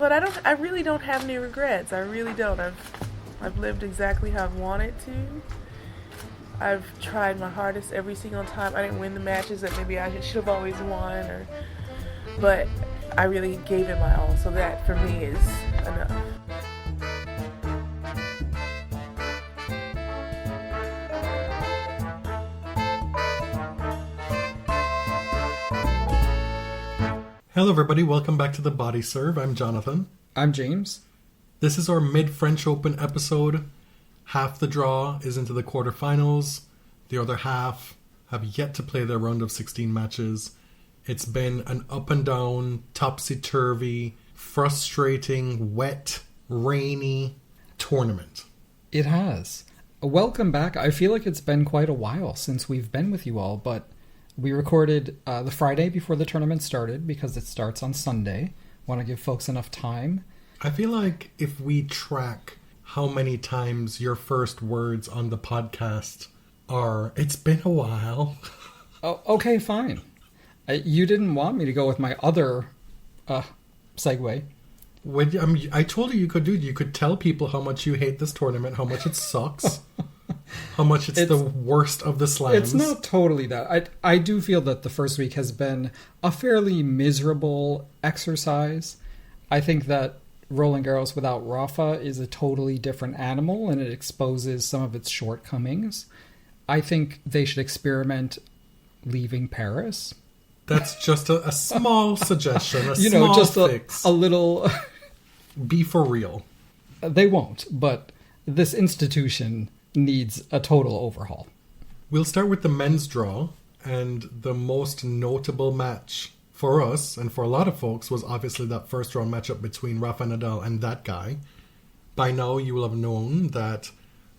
But I really don't have any regrets. I really don't. I've lived exactly how I've wanted to. I've tried my hardest every single time. I didn't win the matches that maybe I should have always won, but I really gave it my all. So that for me is enough. Hello everybody, welcome back to the Body Serve. I'm Jonathan. I'm James. This is our mid-French Open episode. Half the draw is into the quarterfinals. The other half have yet to play their round of 16 matches. It's been an up and down, topsy-turvy, frustrating, wet, rainy tournament. It has. Welcome back. I feel like it's been quite a while since we've been with you all, but we recorded the Friday before the tournament started because it starts on Sunday. Want to give folks enough time. I feel like if we track how many times your first words on the podcast are, it's been a while. Oh, okay, fine. You didn't want me to go with my other segue. I told you could do it. You could tell people how much you hate this tournament, how much it sucks. How much it's the worst of the slams. It's not totally that. I do feel that the first week has been a fairly miserable exercise. I think that Roland Garros without Rafa is a totally different animal, and it exposes some of its shortcomings. I think they should experiment leaving Paris. That's just a small suggestion, a small just fix. A little... Be for real. They won't, but this institution needs a total overhaul. We'll start with the men's draw, and the most notable match for us, and for a lot of folks, was obviously that first round matchup between Rafa Nadal and that guy. By now, you will have known that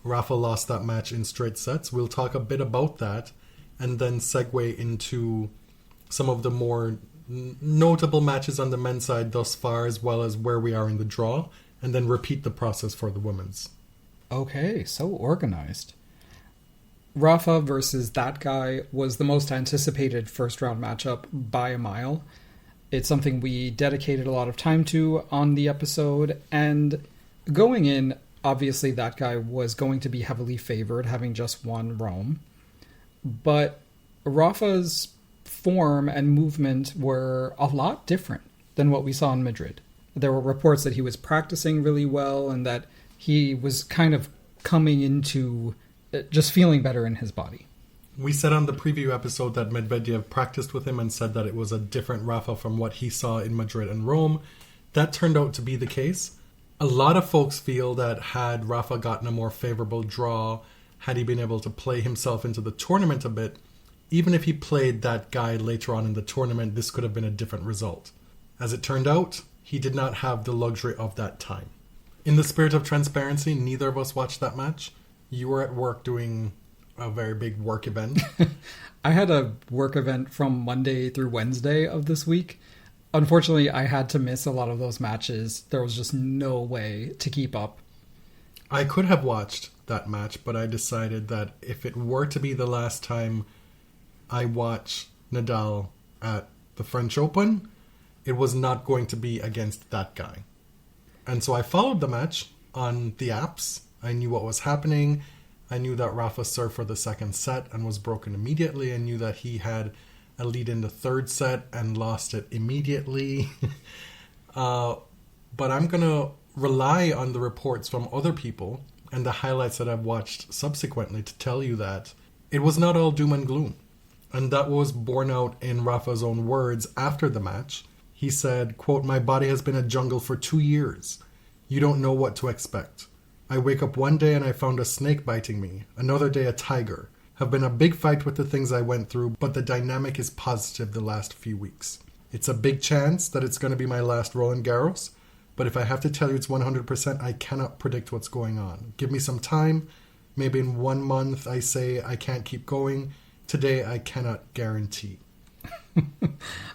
Rafa lost that match in straight sets. We'll talk a bit about that, and then segue into some of the more notable matches on the men's side thus far, as well as where we are in the draw, and then repeat the process for the women's. Okay, so organized. Rafa versus that guy was the most anticipated first round matchup by a mile. It's something we dedicated a lot of time to on the episode, and going in, obviously that guy was going to be heavily favored, having just won Rome. But Rafa's form and movement were a lot different than what we saw in Madrid. There were reports that he was practicing really well and that he was kind of coming into just feeling better in his body. We said on the preview episode that Medvedev practiced with him and said that it was a different Rafa from what he saw in Madrid and Rome. That turned out to be the case. A lot of folks feel that had Rafa gotten a more favorable draw, had he been able to play himself into the tournament a bit, even if he played that guy later on in the tournament, this could have been a different result. As it turned out, he did not have the luxury of that time. In the spirit of transparency, neither of us watched that match. You were at work doing a very big work event. I had a work event from Monday through Wednesday of this week. Unfortunately, I had to miss a lot of those matches. There was just no way to keep up. I could have watched that match, but I decided that if it were to be the last time I watch Nadal at the French Open, it was not going to be against that guy. And so I followed the match on the apps. I knew what was happening. I knew that Rafa served for the second set and was broken immediately. I knew that he had a lead in the third set and lost it immediately. But I'm going to rely on the reports from other people and the highlights that I've watched subsequently to tell you that it was not all doom and gloom. And that was borne out in Rafa's own words after the match. He said, quote, "My body has been a jungle for 2 years. You don't know what to expect. I wake up one day and I found a snake biting me. Another day a tiger. Have been a big fight with the things I went through, but the dynamic is positive the last few weeks. It's a big chance that it's going to be my last Roland Garros, but if I have to tell you it's 100%, I cannot predict what's going on. Give me some time. Maybe in 1 month I say I can't keep going. Today I cannot guarantee."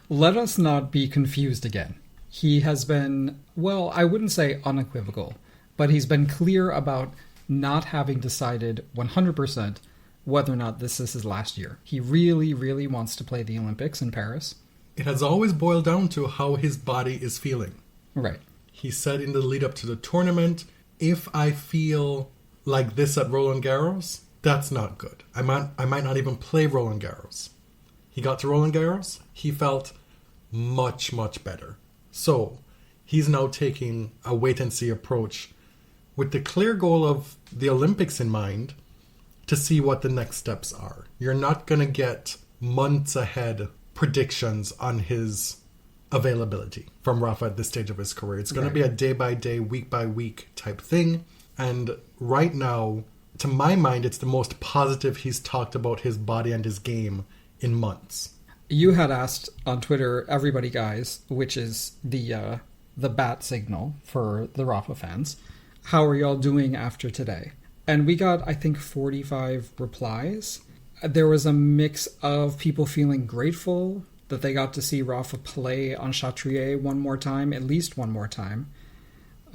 Let us not be confused again. He has been, well, I wouldn't say unequivocal, but he's been clear about not having decided 100% whether or not this is his last year. He really, really wants to play the Olympics in Paris. It has always boiled down to how his body is feeling. Right. He said in the lead up to the tournament, if I feel like this at Roland Garros, that's not good. I might not even play Roland Garros. He got to Roland Garros. He felt much, much better. So he's now taking a wait-and-see approach with the clear goal of the Olympics in mind to see what the next steps are. You're not going to get months ahead predictions on his availability from Rafa at this stage of his career. It's going to be a day-by-day, week-by-week type thing. And right now, to my mind, it's the most positive he's talked about his body and his game in months. You had asked on Twitter, everybody guys, which is the bat signal for the Rafa fans, how are y'all doing after today? And we got, I think, 45 replies. There was a mix of people feeling grateful that they got to see Rafa play on Chatrier one more time, at least one more time.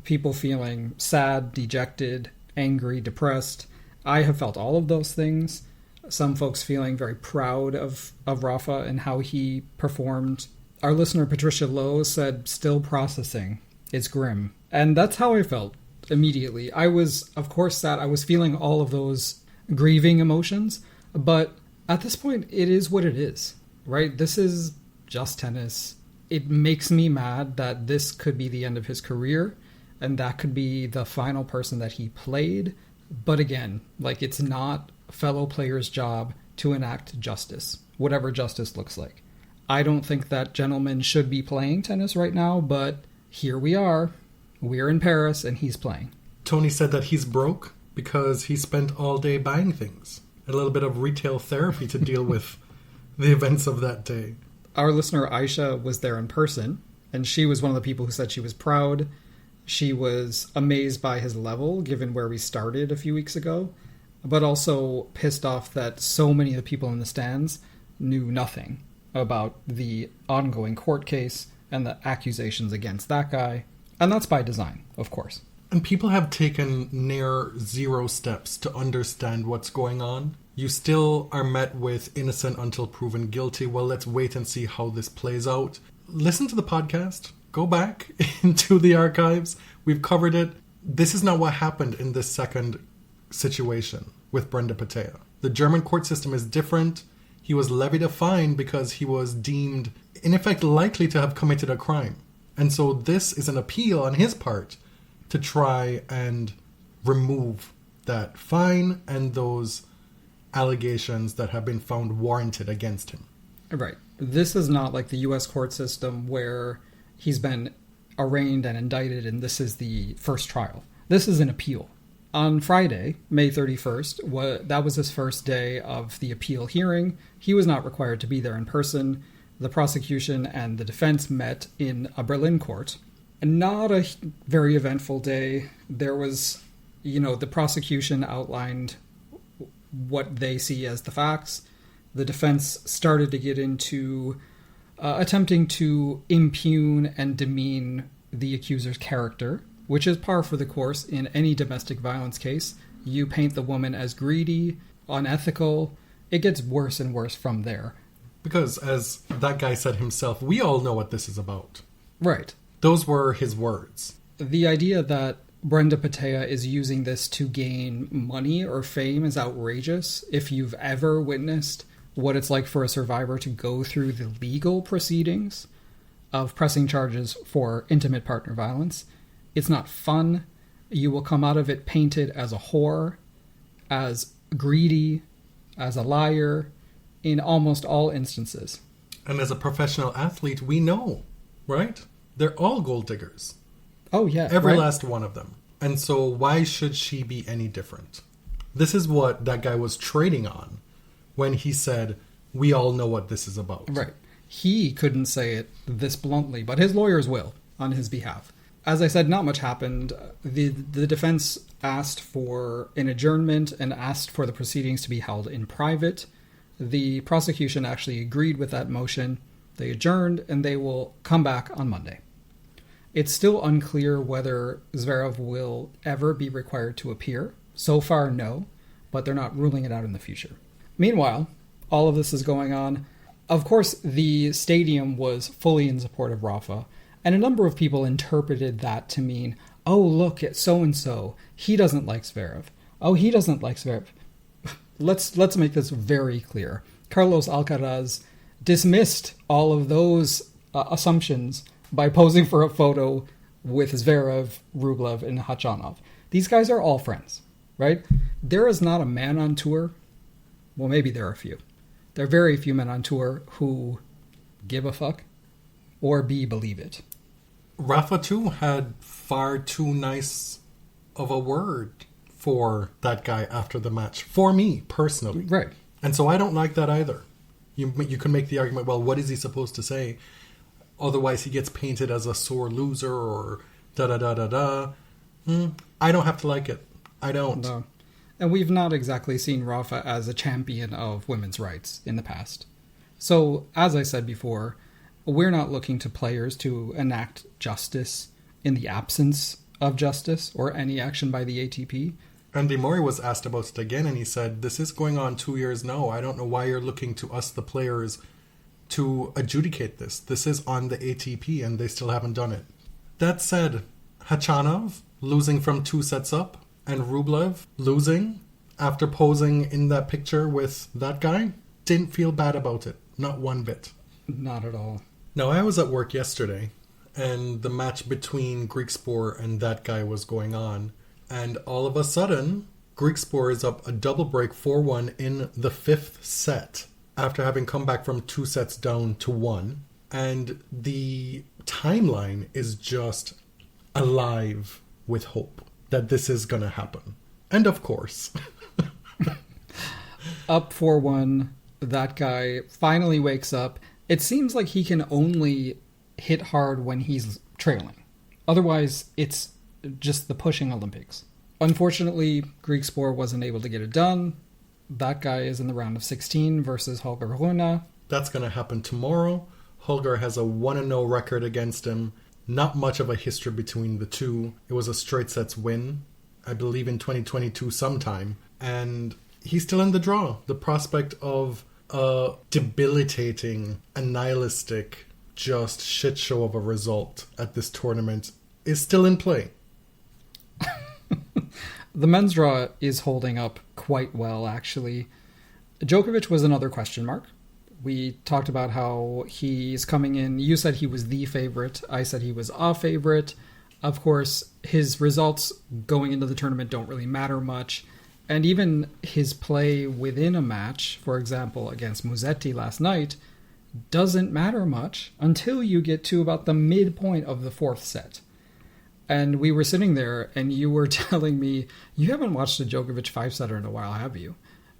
People feeling sad, dejected, angry, depressed. I have felt all of those things. Some folks feeling very proud of Rafa and how he performed. Our listener Patricia Lowe said, still processing. It's grim. And that's how I felt immediately. I was, of course, sad. I was feeling all of those grieving emotions. But at this point, it is what it is, right? This is just tennis. It makes me mad that this could be the end of his career. And that could be the final person that he played. But again, like, it's not a fellow player's job to enact justice, whatever justice looks like. I don't think that gentleman should be playing tennis right now, but here we are. We're in Paris and he's playing. Tony said that he's broke because he spent all day buying things. A little bit of retail therapy to deal with the events of that day. Our listener Aisha was there in person, and she was one of the people who said she was proud. She was amazed by his level, given where we started a few weeks ago, but also pissed off that so many of the people in the stands knew nothing about the ongoing court case and the accusations against that guy. And that's by design, of course. And people have taken near zero steps to understand what's going on. You still are met with innocent until proven guilty. Well, let's wait and see how this plays out. Listen to the podcast. Go back into the archives. We've covered it. This is not what happened in this second situation with Brenda Petea. The German court system is different. He was levied a fine because he was deemed, in effect, likely to have committed a crime. And so this is an appeal on his part to try and remove that fine and those allegations that have been found warranted against him. Right. This is not like the U.S. court system where he's been arraigned and indicted and this is the first trial. This is an appeal. On Friday, May 31st, that was his first day of the appeal hearing. He was not required to be there in person. The prosecution and the defense met in a Berlin court. Not a very eventful day. There was, the prosecution outlined what they see as the facts. The defense started to get into attempting to impugn and demean the accuser's character, which is par for the course in any domestic violence case. You paint the woman as greedy, unethical. It gets worse and worse from there. Because, as that guy said himself, we all know what this is about. Right. Those were his words. The idea that Brenda Petea is using this to gain money or fame is outrageous. If you've ever witnessed what it's like for a survivor to go through the legal proceedings of pressing charges for intimate partner violence, it's not fun. You will come out of it painted as a whore, as greedy, as a liar, in almost all instances. And as a professional athlete, we know, right? They're all gold diggers. Oh, yeah. Every right? last one of them. And so why should she be any different? This is what that guy was trading on when he said, we all know what this is about. Right. He couldn't say it this bluntly, but his lawyers will on his behalf. As I said, not much happened. The defense asked for an adjournment and asked for the proceedings to be held in private. The prosecution actually agreed with that motion. They adjourned, and they will come back on Monday. It's still unclear whether Zverev will ever be required to appear. So far, no, but they're not ruling it out in the future. Meanwhile, all of this is going on. Of course, the stadium was fully in support of Rafa, And a number of people interpreted that to mean, oh, look at so-and-so. He doesn't like Zverev. Oh, he doesn't like Zverev. Let's make this very clear. Carlos Alcaraz dismissed all of those assumptions by posing for a photo with Zverev, Rublev, and Khachanov. These guys are all friends, right? There is not a man on tour. Well, maybe there are a few. There are very few men on tour who give a fuck or believe it. Rafa, too, had far too nice of a word for that guy after the match. For me, personally. Right. And so I don't like that either. You can make the argument, well, what is he supposed to say? Otherwise, he gets painted as a sore loser or da-da-da-da-da. I don't have to like it. I don't. No. And we've not exactly seen Rafa as a champion of women's rights in the past. So, as I said before, we're not looking to players to enact justice in the absence of justice or any action by the ATP. Andy Murray was asked about it again, and he said, this is going on 2 years now. I don't know why you're looking to us, the players, to adjudicate this. This is on the ATP, and they still haven't done it. That said, Khachanov losing from 2 sets up, and Rublev losing after posing in that picture with that guy, didn't feel bad about it. Not one bit. Not at all. Now, I was at work yesterday, and the match between Griekspoor and that guy was going on. And all of a sudden, Griekspoor is up a double break 4-1 in the 5th set after having come back from 2 sets down to 1. And the timeline is just alive with hope that this is going to happen. And of course. Up 4-1, that guy finally wakes up. It seems like he can only hit hard when he's trailing. Otherwise, it's just the pushing Olympics. Unfortunately, Griekspoor wasn't able to get it done. That guy is in the round of 16 versus Holger Rune. That's going to happen tomorrow. Holger has a 1-0 record against him. Not much of a history between the two. It was a straight sets win, I believe in 2022 sometime. And he's still in the draw. The prospect of a debilitating, nihilistic, just shit show of a result at this tournament is still in play. The men's draw is holding up quite well, actually. Djokovic was another question mark. We talked about how he's coming in. You said he was the favorite. I said he was a favorite. Of course, his results going into the tournament don't really matter much. And even his play within a match, for example, against Musetti last night, doesn't matter much until you get to about the midpoint of the 4th set. And we were sitting there, and you were telling me, you haven't watched a Djokovic 5-setter in a while, have you?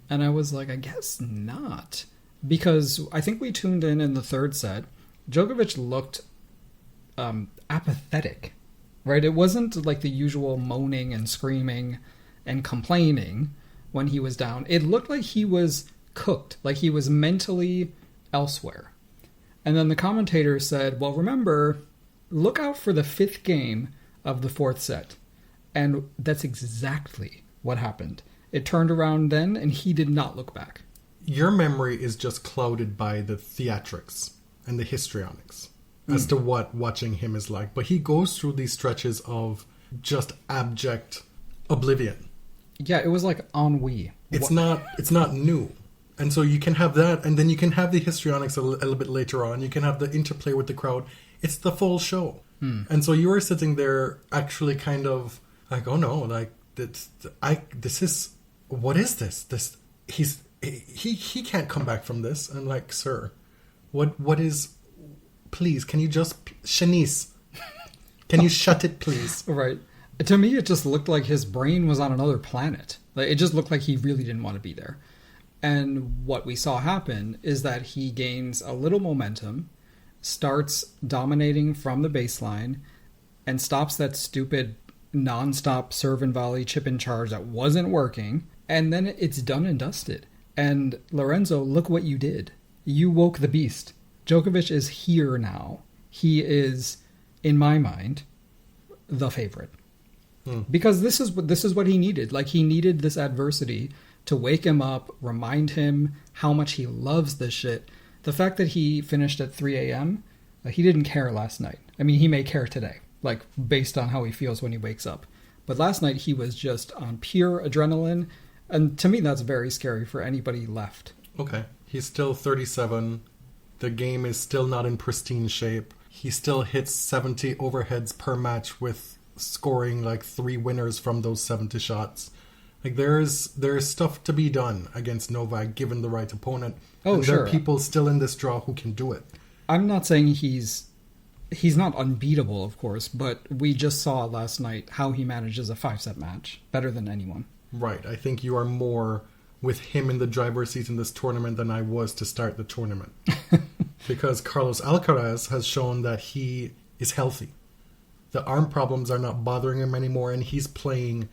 And I was like, I guess not. Because I think we tuned in the 3rd set. Djokovic looked apathetic, right? It wasn't like the usual moaning and screaming and complaining when he was down. It looked like he was cooked, like he was mentally elsewhere. And then the commentator said, well, remember, look out for the 5th game of the 4th set. And that's exactly what happened. It turned around then, and he did not look back. Your memory is just clouded by the theatrics and the histrionics as to what watching him is like. But he goes through these stretches of just abject oblivion. Yeah, it was like ennui. It's not new. And so you can have that, and then you can have the histrionics a little bit later on. You can have the interplay with the crowd. It's the full show. And so you were sitting there actually kind of like, oh no, like this is, what is this? He can't come back from this. And like, sir, what is, please, can you just, Shanice, can you shut it, please? Right. To me, it just looked like his brain was on another planet. Like, it just looked like he really didn't want to be there. And what we saw happen is that he gains a little momentum, starts dominating from the baseline, and stops that stupid non-stop serve and volley chip and charge that wasn't working, and then it's done and dusted. And Lorenzo, look what you did. You woke the beast. Djokovic is here now. He is, in my mind, the favorite. Because this is what he needed. Like, he needed this adversity to wake him up, remind him how much he loves this shit. The fact that he finished at 3 a.m., He didn't care last night. I mean, he may care today, like based on how he feels when he wakes up. But last night he was just on pure adrenaline. And to me, that's very scary for anybody left. Okay. He's still 37. The game is still not in pristine shape. He still hits 70 overheads per match with scoring like 3 winners from those 70 shots. Like there's stuff to be done against Novak given the right opponent. Oh, and sure. There are people still in this draw who can do it. I'm not saying he's not unbeatable, of course, but we just saw last night how he manages a 5-set match better than anyone. Right. I think you are more with him in the driver's seat in this tournament than I was to start the tournament. Because Carlos Alcaraz has shown that he is healthy. The arm problems are not bothering him anymore, and he's playing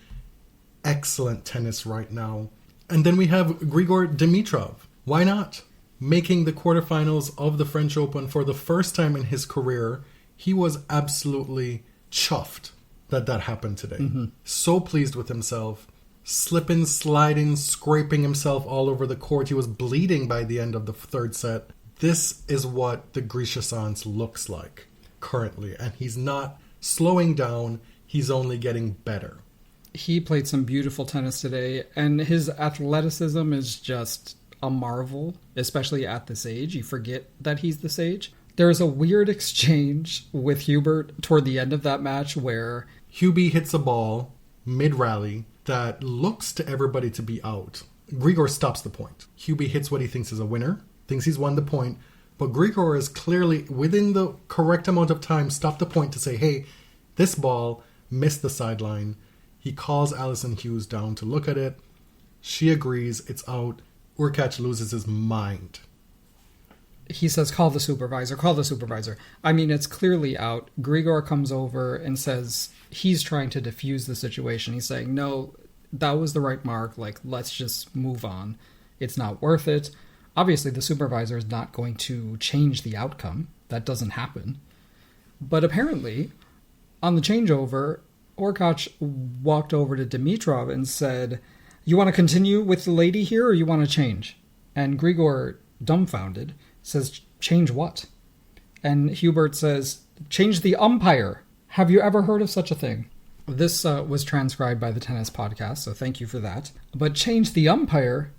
excellent tennis right now. And then we have Grigor Dimitrov. Why not? Making the quarterfinals of the French Open for the first time in his career. He was absolutely chuffed that happened today. Mm-hmm. So pleased with himself. Slipping, sliding, scraping himself all over the court. He was bleeding by the end of the 3rd set. This is what the Grisha Sans looks like currently. And he's not slowing down. He's only getting better. He played some beautiful tennis today. And his athleticism is just a marvel, especially at this age. You forget that he's this age. There's a weird exchange with Hubert toward the end of that match where Hubie hits a ball mid-rally that looks to everybody to be out. Grigor stops the point. Hubie hits what he thinks is a winner, thinks he's won the point, but Grigor is clearly, within the correct amount of time, stopped the point to say, hey, this ball missed the sideline. He calls Alison Hughes down to look at it. She agrees, it's out. Urkac loses his mind. He says, call the supervisor. I mean, it's clearly out. Grigor comes over and says he's trying to defuse the situation. He's saying, no, that was the right mark. Like, let's just move on. It's not worth it. Obviously, the supervisor is not going to change the outcome. That doesn't happen. But apparently, on the changeover, Urkac walked over to Dimitrov and said, you want to continue with the lady here or you want to change? And Grigor, dumbfounded, says, change what? And Hubert says, change the umpire. Have you ever heard of such a thing? This was transcribed by the Tennis Podcast, so thank you for that. But change the umpire?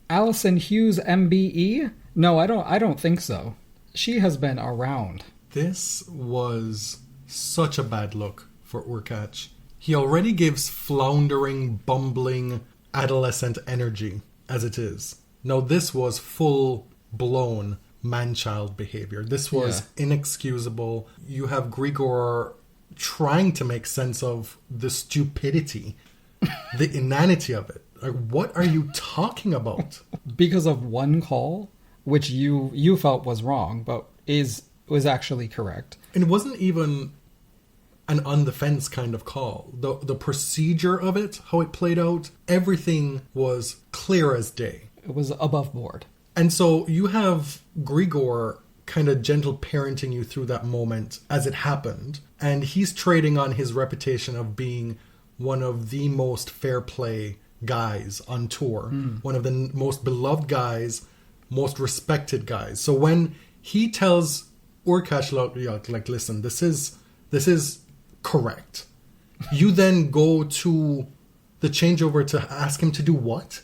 Alison Hughes MBE? No, I don't think so. She has been around. This was such a bad look for Urkac. He already gives floundering, bumbling, adolescent energy as it is. Now this was full-blown man-child behavior. This was inexcusable. You have Grigor trying to make sense of the stupidity, the inanity of it. Like, what are you talking about? Because of one call, which you felt was wrong, but was actually correct. And it wasn't even an on the fence kind of call. The procedure of it, how it played out, everything was clear as day. It was above board. And so you have Grigor kind of gentle parenting you through that moment as it happened. And he's trading on his reputation of being one of the most fair play guys on tour. One of the most beloved guys, most respected guys. So when he tells Urkac, like, listen, this is correct. You then go to the changeover to ask him to do what?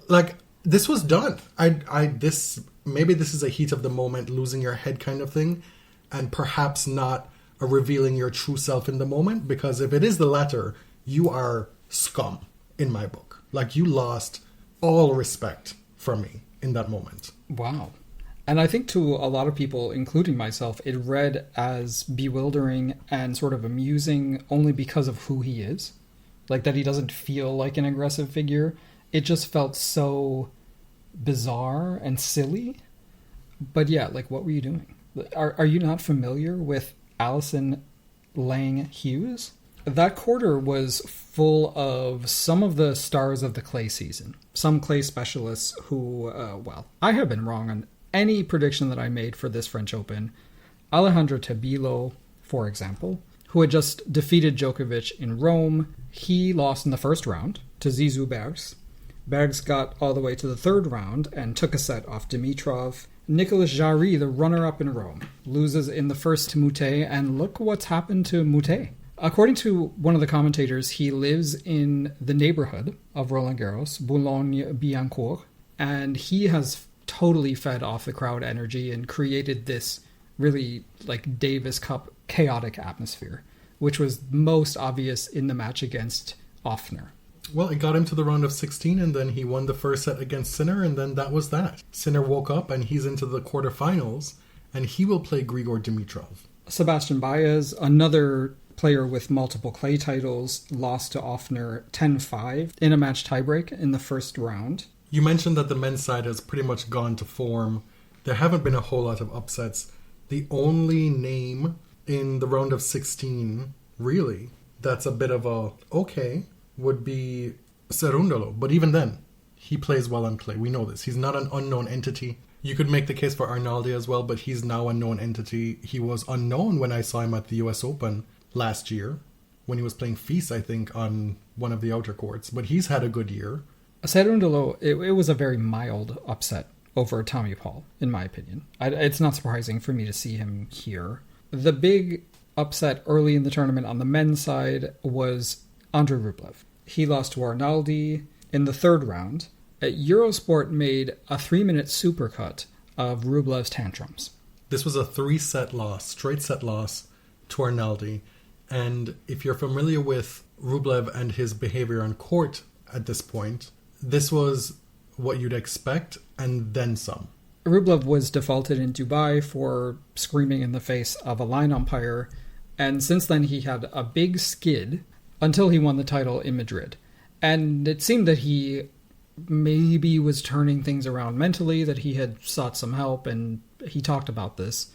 Like, this was done. Maybe this is a heat of the moment, losing your head kind of thing, and perhaps not a revealing your true self in the moment, because if it is the latter, you are scum in my book. Like, you lost all respect from me in that moment. Wow. And I think to a lot of people, including myself, it read as bewildering and sort of amusing only because of who he is. Like, that he doesn't feel like an aggressive figure. It just felt so bizarre and silly. But yeah, like, what were you doing? Are you not familiar with Alison Lang Hughes? That quarter was full of some of the stars of the clay season. Some clay specialists who, I have been wrong on any prediction that I made for this French Open. Alejandro Tabilo, for example, who had just defeated Djokovic in Rome. He lost in the first round to Zizou Bergs. Bergs got all the way to the third round and took a set off Dimitrov Nicolas Jarry, the runner-up in Rome, loses in the first to Mute, and look what's happened to Mute. According to one of the commentators, he lives in the neighborhood of Roland Garros, Boulogne-Billancourt, and he has totally fed off the crowd energy and created this really like Davis Cup chaotic atmosphere, which was most obvious in the match against Offner. Well, it got him to the round of 16, and then he won the first set against Sinner, and then that was that. Sinner woke up, and he's into the quarterfinals, and he will play Grigor Dimitrov. Sebastian Baez, another player with multiple clay titles, lost to Offner 10-5 in a match tiebreak in the first round. You mentioned that the men's side has pretty much gone to form. There haven't been a whole lot of upsets. The only name in the round of 16, really, that's a bit of a okay, would be Cerundolo. But even then, he plays well on clay. We know this. He's not an unknown entity. You could make the case for Arnaldi as well, but he's now a known entity. He was unknown when I saw him at the US Open last year, when he was playing Fils, I think, on one of the outer courts. But he's had a good year. Cerundolo, it was a very mild upset over Tommy Paul, in my opinion. It's not surprising for me to see him here. The big upset early in the tournament on the men's side was Andrei Rublev. He lost to Arnaldi in the third round. Eurosport made a 3-minute supercut of Rublev's tantrums. This was a 3-set loss, straight set loss to Arnaldi. And if you're familiar with Rublev and his behavior on court at this point, this was what you'd expect and then some. Rublev was defaulted in Dubai for screaming in the face of a line umpire, and since then he had a big skid until he won the title in Madrid. And it seemed that he maybe was turning things around mentally, that he had sought some help, and he talked about this.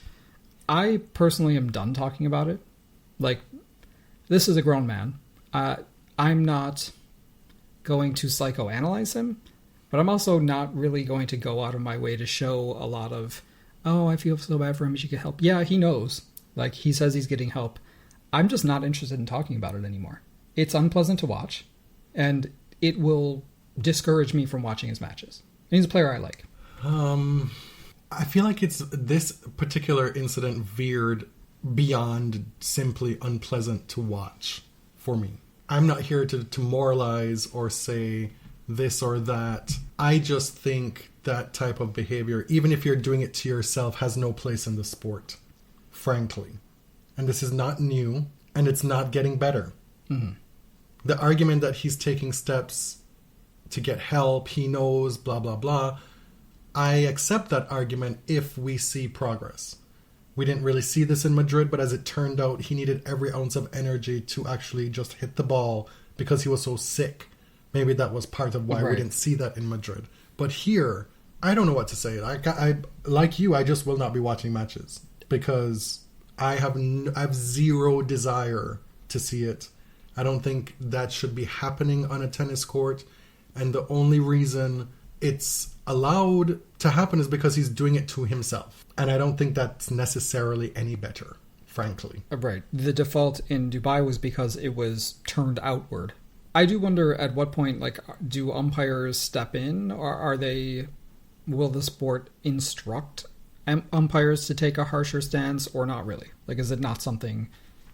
I personally am done talking about it. Like, this is a grown man. I'm not going to psychoanalyze him, but I'm also not really going to go out of my way to show a lot of, oh, I feel so bad for him, you should get help. Yeah, he knows. Like, he says he's getting help. I'm just not interested in talking about it anymore. It's unpleasant to watch, and it will discourage me from watching his matches. And he's a player I like. I feel like it's this particular incident veered beyond simply unpleasant to watch for me. I'm not here to moralize or say this or that. I just think that type of behavior, even if you're doing it to yourself, has no place in the sport, frankly. And this is not new, and it's not getting better. Mm-hmm. The argument that he's taking steps to get help, he knows, blah, blah, blah. I accept that argument if we see progress. We didn't really see this in Madrid, but as it turned out, he needed every ounce of energy to actually just hit the ball because he was so sick. Maybe that was part of why we didn't see that in Madrid. But here, I don't know what to say. I like you, I just will not be watching matches because I have zero desire to see it. I don't think that should be happening on a tennis court. And the only reason it's allowed to happen is because he's doing it to himself. And I don't think that's necessarily any better, frankly. Right. The default in Dubai was because it was turned outward. I do wonder at what point, like, do umpires step in, or will the sport instruct umpires to take a harsher stance, or not really? Like, is it not something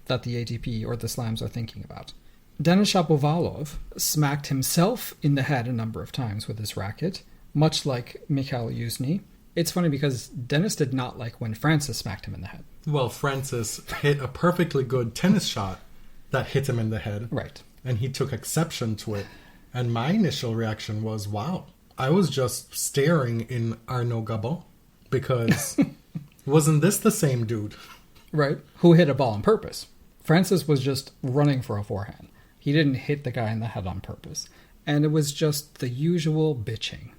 that the ATP or the Slams are thinking about? Denis Shapovalov smacked himself in the head a number of times with his racket, much like Mikhail Yuzny. It's funny because Denis did not like when Francis smacked him in the head. Well, Francis hit a perfectly good tennis shot that hit him in the head. Right. And he took exception to it. And my initial reaction was, wow. I was just staring in Arnaud Gabon because wasn't this the same dude? Right. Who hit a ball on purpose. Francis was just running for a forehand. He didn't hit the guy in the head on purpose. And it was just the usual bitching.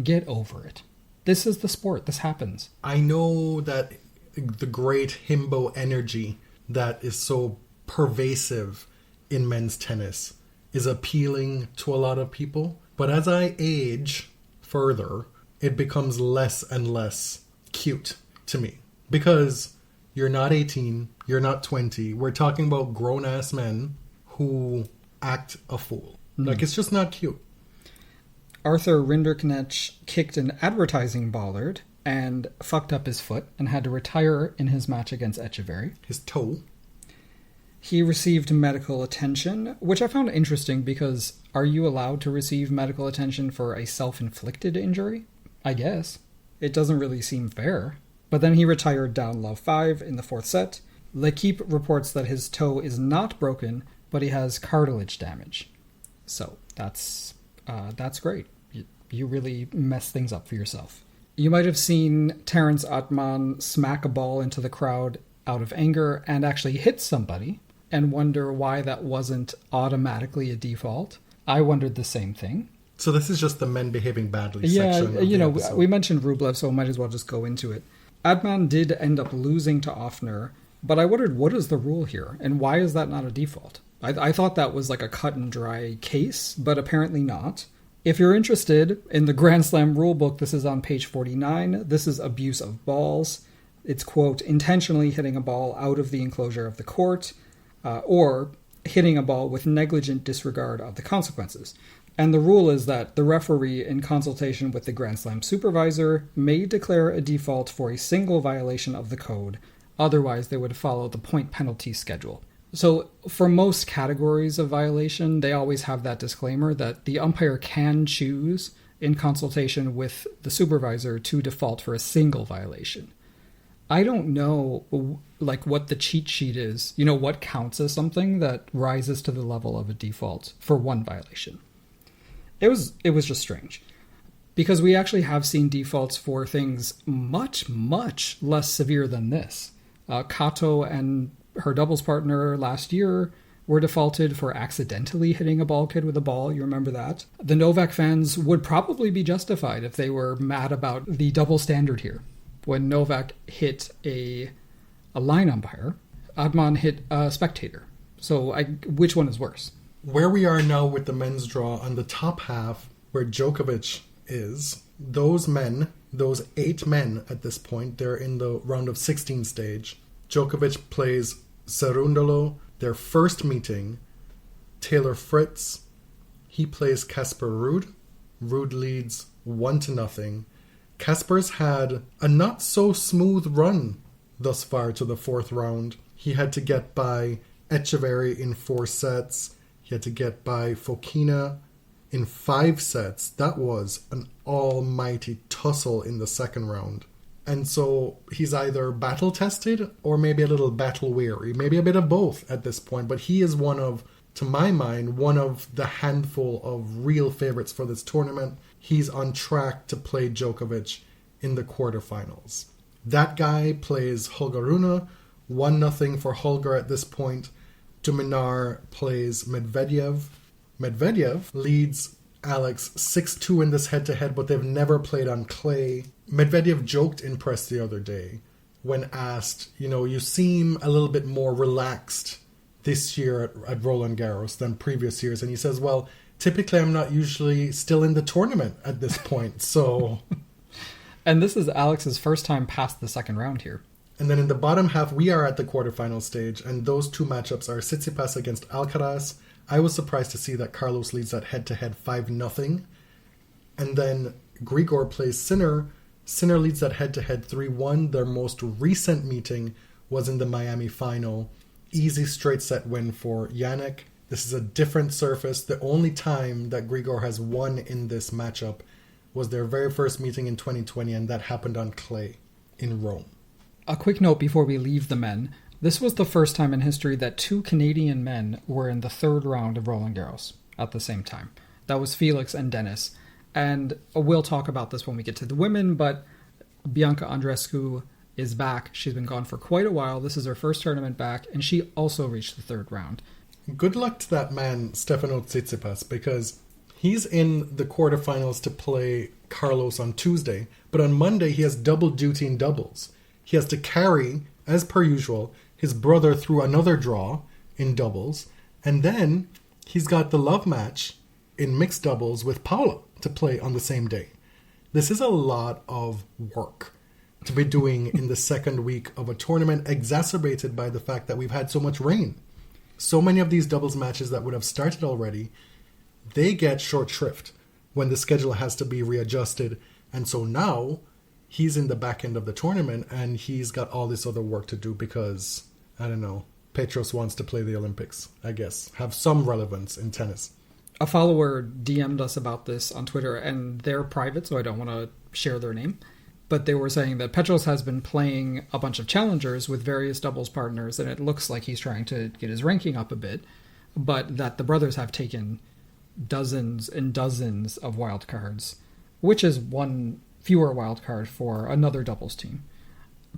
Get over it. This is the sport. This happens. I know that the great himbo energy that is so pervasive in men's tennis is appealing to a lot of people. But as I age further, it becomes less and less cute to me. Because you're not 18, you're not 20. We're talking about grown-ass men who act a fool. Like, it's just not cute. Arthur Rinderknecht kicked an advertising bollard and fucked up his foot and had to retire in his match against Echeverry. His toe. He received medical attention, which I found interesting because are you allowed to receive medical attention for a self-inflicted injury? I guess. It doesn't really seem fair. But then he retired down love 5 in the 4th set. L'Equipe reports that his toe is not broken, but he has cartilage damage. So that's great. You really mess things up for yourself. You might have seen Terence Atman smack a ball into the crowd out of anger and actually hit somebody and wonder why that wasn't automatically a default. I wondered the same thing. So this is just the men behaving badly section. Yeah, we mentioned Rublev, so I might as well just go into it. Atman did end up losing to Offner, but I wondered, what is the rule here? And why is that not a default? I thought that was like a cut and dry case, but apparently not. If you're interested in the Grand Slam rulebook, this is on page 49. This is abuse of balls. It's, quote, intentionally hitting a ball out of the enclosure of the court, or hitting a ball with negligent disregard of the consequences. And the rule is that the referee, in consultation with the Grand Slam supervisor, may declare a default for a single violation of the code. Otherwise, they would follow the point penalty schedule. So for most categories of violation, they always have that disclaimer that the umpire can choose, in consultation with the supervisor, to default for a single violation. I don't know what the cheat sheet is, what counts as something that rises to the level of a default for one violation. It was just strange. Because we actually have seen defaults for things much, much less severe than this. Kato and her doubles partner last year were defaulted for accidentally hitting a ball kid with a ball. You remember that? The Novak fans would probably be justified if they were mad about the double standard here. When Novak hit a line umpire, Adman hit a spectator. So which one is worse? Where we are now with the men's draw on the top half, where Djokovic is, those 8 men at this point, they're in the round of 16 stage. Djokovic plays Cerundolo, their first meeting. Taylor Fritz, he plays Casper Ruud. Ruud leads 1-0. Casper's had a not so smooth run thus far to the 4th round. He had to get by Echeverry in 4 sets. He had to get by Fokina in 5 sets. That was an almighty tussle in the 2nd round. And so he's either battle-tested or maybe a little battle-weary. Maybe a bit of both at this point. But he is to my mind, one of the handful of real favourites for this tournament. He's on track to play Djokovic in the quarterfinals. That guy plays Holger Rune, 1-0 for Holger at this point. Duminar plays Medvedev. Medvedev leads Alex 6-2 in this head-to-head, but they've never played on clay. Medvedev joked in press the other day when asked, you seem a little bit more relaxed this year at Roland Garros than previous years. And he says, well, typically I'm not usually still in the tournament at this point, so... And this is Alex's first time past the 2nd round here. And then in the bottom half, we are at the quarterfinal stage, and those 2 matchups are Tsitsipas against Alcaraz. I was surprised to see that Carlos leads that head-to-head 5-0. And then Grigor plays Sinner. Sinner leads that head-to-head 3-1. Their most recent meeting was in the Miami final. Easy straight-set win for Jannik. This is a different surface. The only time that Grigor has won in this matchup was their very first meeting in 2020, and that happened on clay in Rome. A quick note before we leave the men. This was the first time in history that 2 Canadian men were in the 3rd round of Roland Garros at the same time. That was Felix and Dennis. And we'll talk about this when we get to the women, but Bianca Andreescu is back. She's been gone for quite a while. This is her first tournament back, and she also reached the 3rd round. Good luck to that man, Stefano Tsitsipas, because he's in the quarterfinals to play Carlos on Tuesday, but on Monday he has double duty in doubles. He has to carry, as per usual, his brother through another draw in doubles, and then he's got the love match in mixed doubles with Paula to play on the same day. This is a lot of work to be doing in the 2nd week of a tournament, exacerbated by the fact that we've had so much rain. So many of these doubles matches that would have started already, they get short shrift when the schedule has to be readjusted, and so now he's in the back end of the tournament and he's got all this other work to do because, I don't know, Petros wants to play the Olympics, I guess. Have some relevance in tennis. A follower DM'd us about this on Twitter, and they're private, so I don't want to share their name. But they were saying that Petros has been playing a bunch of challengers with various doubles partners, and it looks like he's trying to get his ranking up a bit, but that the brothers have taken dozens and dozens of wildcards, which is one fewer wildcard for another doubles team.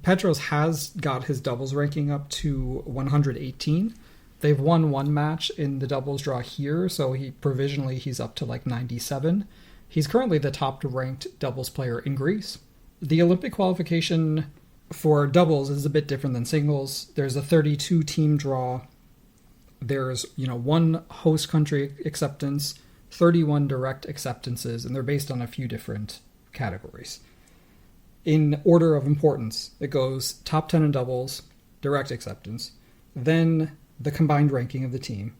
Petros has got his doubles ranking up to 118. They've won one match in the doubles draw here, so he's up to like 97. He's currently the top ranked doubles player in Greece. The Olympic qualification for doubles is a bit different than singles. There's a 32 team draw. There's, one host country acceptance, 31 direct acceptances, and they're based on a few different categories. In order of importance, it goes top 10 in doubles, direct acceptance, then the combined ranking of the team.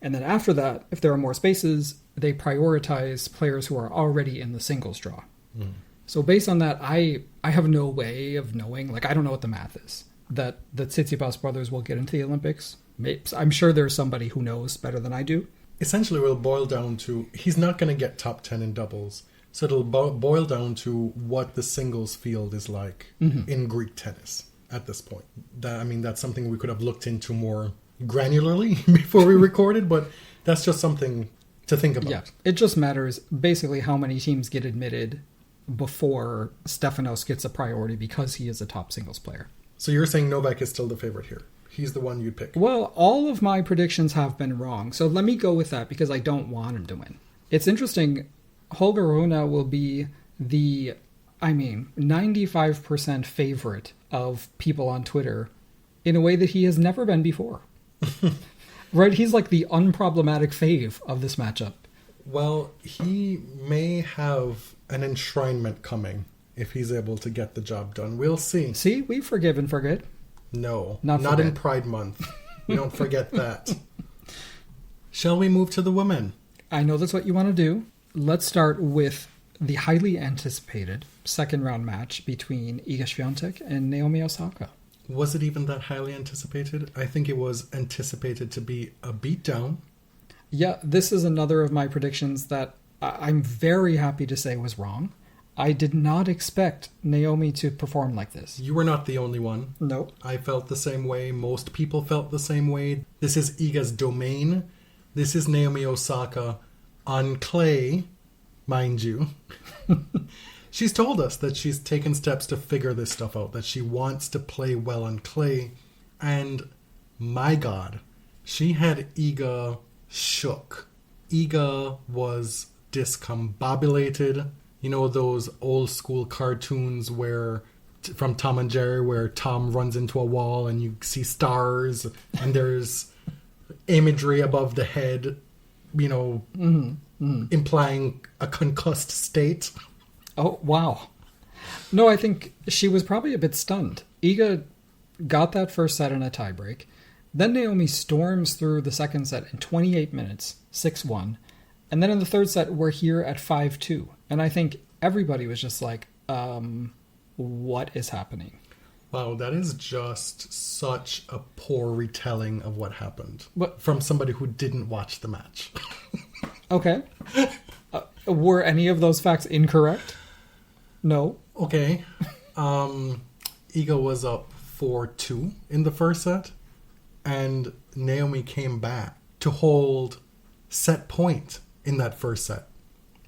And then after that, if there are more spaces, they prioritize players who are already in the singles draw. Mm. So based on that, I have no way of knowing, I don't know what the math is, that the Tsitsipas brothers will get into the Olympics. I'm sure there's somebody who knows better than I do. Essentially, it will boil down to, he's not going to get top 10 in doubles. So it'll boil down to what the singles field is like in Greek tennis at this point. That's something we could have looked into more granularly before we recorded, but that's just something to think about. Yeah, it just matters basically how many teams get admitted before Stefanos gets a priority because he is a top singles player. So you're saying Novak is still the favorite here? He's the one you'd pick? Well, all of my predictions have been wrong, so let me go with that because I don't want him to win. It's interesting. Holger Rune will be the, 95% favorite of people on Twitter in a way that he has never been before. Right? He's like the unproblematic fave of this matchup. Well, he may have an enshrinement coming if he's able to get the job done. We'll see. See, we forgive and forget. No, not in Pride Month. We don't forget that. Shall we move to the women? I know that's what you want to do. Let's start with the highly anticipated second round match between Iga Swiatek and Naomi Osaka. Was it even that highly anticipated? I think it was anticipated to be a beatdown. Yeah, this is another of my predictions that I'm very happy to say was wrong. I did not expect Naomi to perform like this. You were not the only one. No. I felt the same way. Most people felt the same way. This is Iga's domain. This is Naomi Osaka on clay, mind you. She's told us that she's taken steps to figure this stuff out, that she wants to play well on clay. And my God, she had Iga shook. Iga was discombobulated. You know those old school cartoons where from Tom and Jerry where Tom runs into a wall and you see stars and there's imagery above the head, implying a concussed state. Oh, wow. No, I think she was probably a bit stunned. Iga got that first set in a tiebreak. Then Naomi storms through the second set in 28 minutes, 6-1. And then in the third set, we're here at 5-2. And I think everybody was just like, what is happening? Wow, that is just such a poor retelling of what happened. What? From somebody who didn't watch the match. Okay. Were any of those facts incorrect? No. Okay. Iga was up 4-2 in the first set. And Naomi came back to hold set point in that first set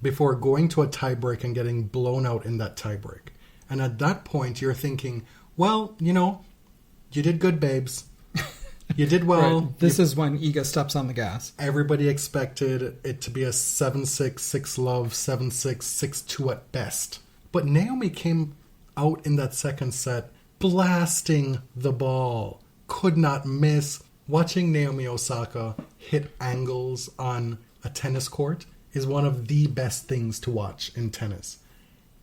before going to a tiebreak and getting blown out in that tiebreak. And at that point, you're thinking, well, you did good, babes. You did well. Right. This is when Iga steps on the gas. Everybody expected it to be a 7-6, 6-love, 7-6, 6-2 at best. But Naomi came out in that second set blasting the ball. Could not miss. Watching Naomi Osaka hit angles on a tennis court is one of the best things to watch in tennis.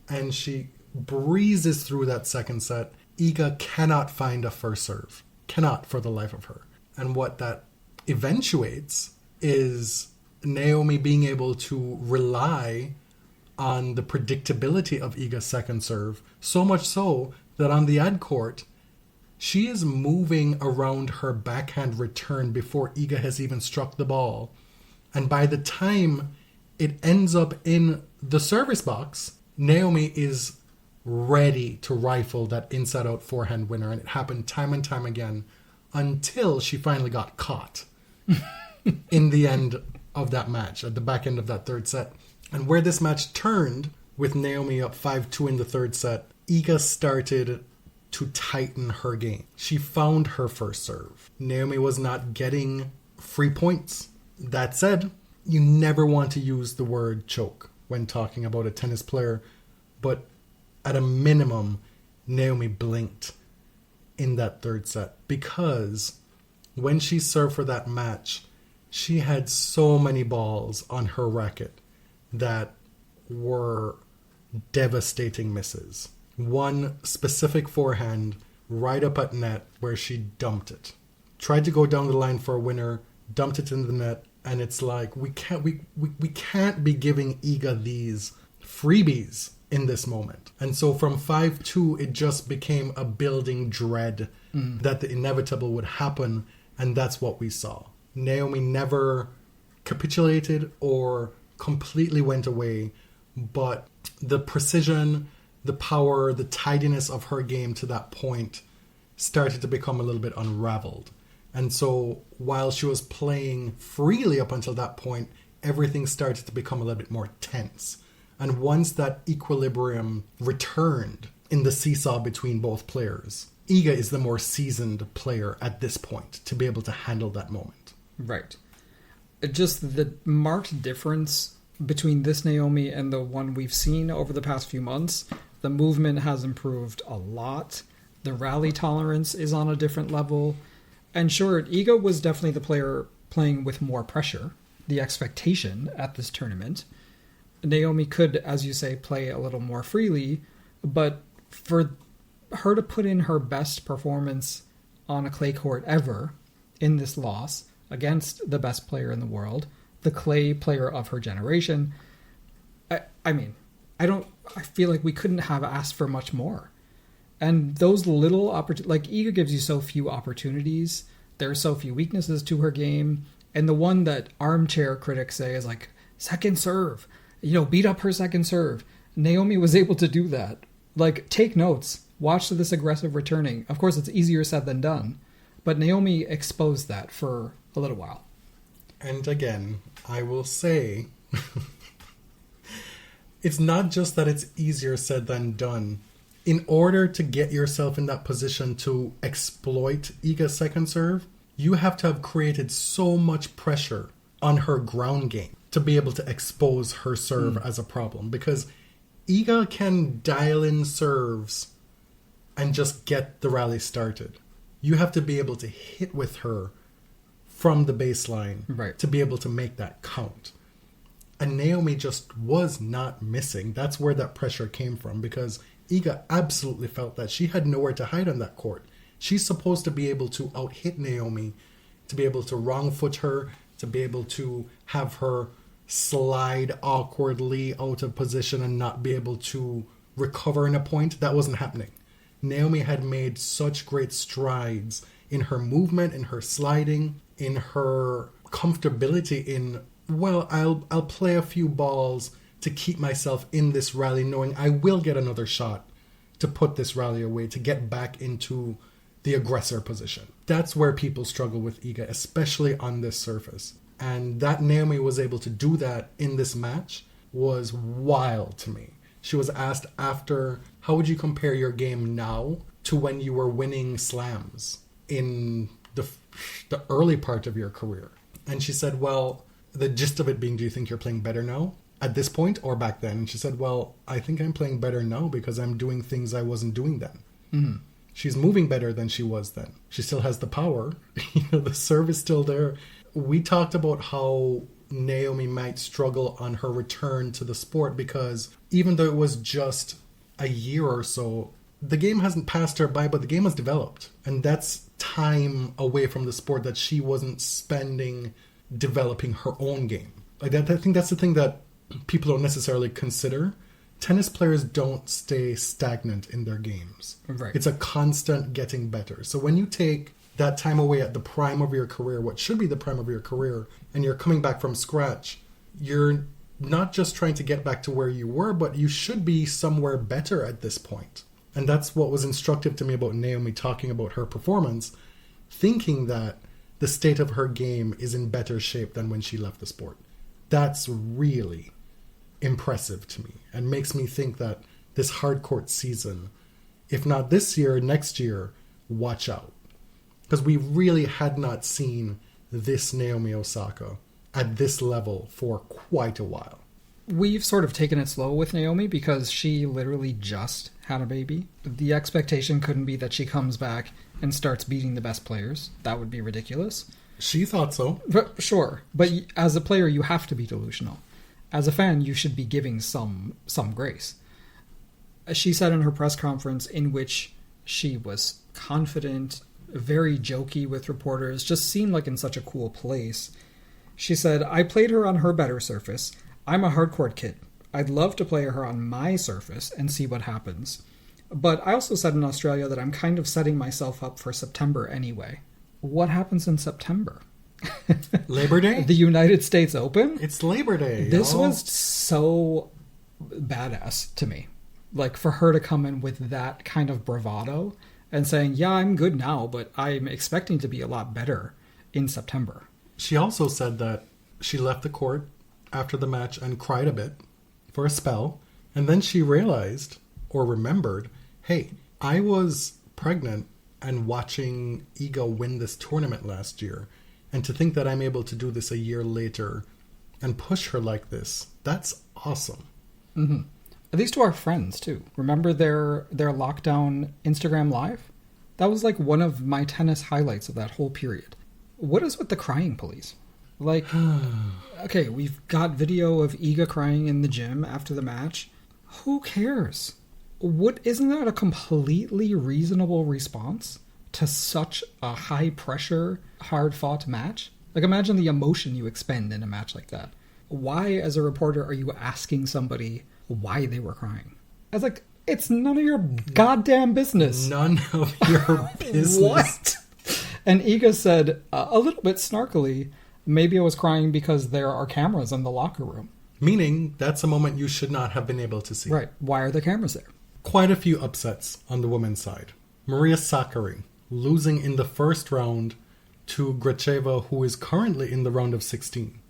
And she breezes through that second set. Iga cannot find a first serve. Cannot for the life of her. And what that eventuates is Naomi being able to rely on the predictability of Iga's second serve. So much so that on the ad court, she is moving around her backhand return before Iga has even struck the ball. And by the time it ends up in the service box, Naomi is ready to rifle that inside-out forehand winner. And it happened time and time again until she finally got caught in the end of that match, at the back end of that third set. And where this match turned, with Naomi up 5-2 in the third set, Iga started to tighten her game. She found her first serve. Naomi was not getting free points. That said, you never want to use the word choke when talking about a tennis player, but at a minimum, Naomi blinked in that third set, because when she served for that match, she had so many balls on her racket that were devastating misses. One specific forehand right up at net where she dumped it. Tried to go down the line for a winner, dumped it in the net, and it's like, we can't be giving Iga these freebies in this moment. And so from 5-2, it just became a building dread that the inevitable would happen, and that's what we saw. Naomi never capitulated or completely went away, but the precision, the power, the tidiness of her game to that point started to become a little bit unraveled. And so while she was playing freely up until that point, everything started to become a little bit more tense. And once that equilibrium returned in the seesaw between both players, Iga is the more seasoned player at this point to be able to handle that moment. Right. Just the marked difference between this Naomi and the one we've seen over the past few months, the movement has improved a lot. The rally tolerance is on a different level. And sure, Iga was definitely the player playing with more pressure, the expectation at this tournament. Naomi could, as you say, play a little more freely, but for her to put in her best performance on a clay court ever in this loss against the best player in the world, the clay player of her generation, I feel like we couldn't have asked for much more. And those little opportunities, like Iga gives you so few opportunities, there are so few weaknesses to her game, and the one that armchair critics say is like, second serve, beat up her second serve. Naomi was able to do that. Like, take notes, watch this aggressive returning. Of course, it's easier said than done, but Naomi exposed that for a little while. And again, I will say, it's not just that it's easier said than done. In order to get yourself in that position to exploit Iga's second serve, you have to have created so much pressure on her ground game to be able to expose her serve as a problem. Because Iga can dial in serves and just get the rally started. You have to be able to hit with her from the baseline to be able to make that count. And Naomi just was not missing. That's where that pressure came from, because Iga absolutely felt that she had nowhere to hide on that court. She's supposed to be able to out-hit Naomi, to be able to wrong foot her, to be able to have her slide awkwardly out of position and not be able to recover in a point. That wasn't happening. Naomi had made such great strides in her movement, in her sliding, in her comfortability in, well, I'll play a few balls to keep myself in this rally, knowing I will get another shot to put this rally away, to get back into the aggressor position. That's where people struggle with Iga, especially on this surface. And that Naomi was able to do that in this match was wild to me. She was asked after, how would you compare your game now to when you were winning slams in the early part of your career? And she said, well, the gist of it being, do you think you're playing better now at this point or back then? And she said, well, I think I'm playing better now because I'm doing things I wasn't doing then. Mm-hmm. She's moving better than she was then. She still has the power. The serve is still there. We talked about how Naomi might struggle on her return to the sport because even though it was just a year or so, the game hasn't passed her by, but the game has developed. And that's time away from the sport that she wasn't spending developing her own game. Like that, I think that's the thing that people don't necessarily consider, tennis players don't stay stagnant in their games. Right. It's a constant getting better. So when you take that time away at the prime of your career, what should be the prime of your career, and you're coming back from scratch, you're not just trying to get back to where you were, but you should be somewhere better at this point. And that's what was instructive to me about Naomi talking about her performance, thinking that the state of her game is in better shape than when she left the sport. That's really impressive to me and makes me think that this hard court season, if not this year, next year, watch out. Because we really had not seen this Naomi Osaka at this level for quite a while. We've sort of taken it slow with Naomi because she literally just had a baby. The expectation couldn't be that she comes back and starts beating the best players. That would be ridiculous. She thought so. But, sure. But as a player, you have to be delusional. As a fan, you should be giving some grace. She said in her press conference, in which she was confident, very jokey with reporters, just seemed like in such a cool place. She said, "I played her on her better surface. I'm a hardcourt kid. I'd love to play her on my surface and see what happens. But I also said in Australia that I'm kind of setting myself up for September anyway." What happens in September? Labor Day? The United States Open? It's Labor Day. This was so badass to me. Like, for her to come in with that kind of bravado and saying, yeah, I'm good now, but I'm expecting to be a lot better in September. She also said that she left the court after the match and cried a bit for a spell. And then she realized or remembered, hey, I was pregnant and watching Iga win this tournament last year. And to think that I'm able to do this a year later and push her like this, that's awesome. Mm-hmm. These two are friends, too. Remember their lockdown Instagram Live? That was like one of my tennis highlights of that whole period. What is with the crying police? Like, okay, we've got video of Iga crying in the gym after the match. Who cares? Isn't that a completely reasonable response to such a high-pressure, hard-fought match? Like, imagine the emotion you expend in a match like that. Why, as a reporter, are you asking somebody why they were crying? I was like, it's none of your goddamn business. None of your business. What? And Iga said, a little bit snarkily, maybe I was crying because there are cameras in the locker room. Meaning, that's a moment you should not have been able to see. Right. Why are the cameras there? Quite a few upsets on the women's side. Maria Sakkari losing in the first round to Gracheva, who is currently in the round of 16.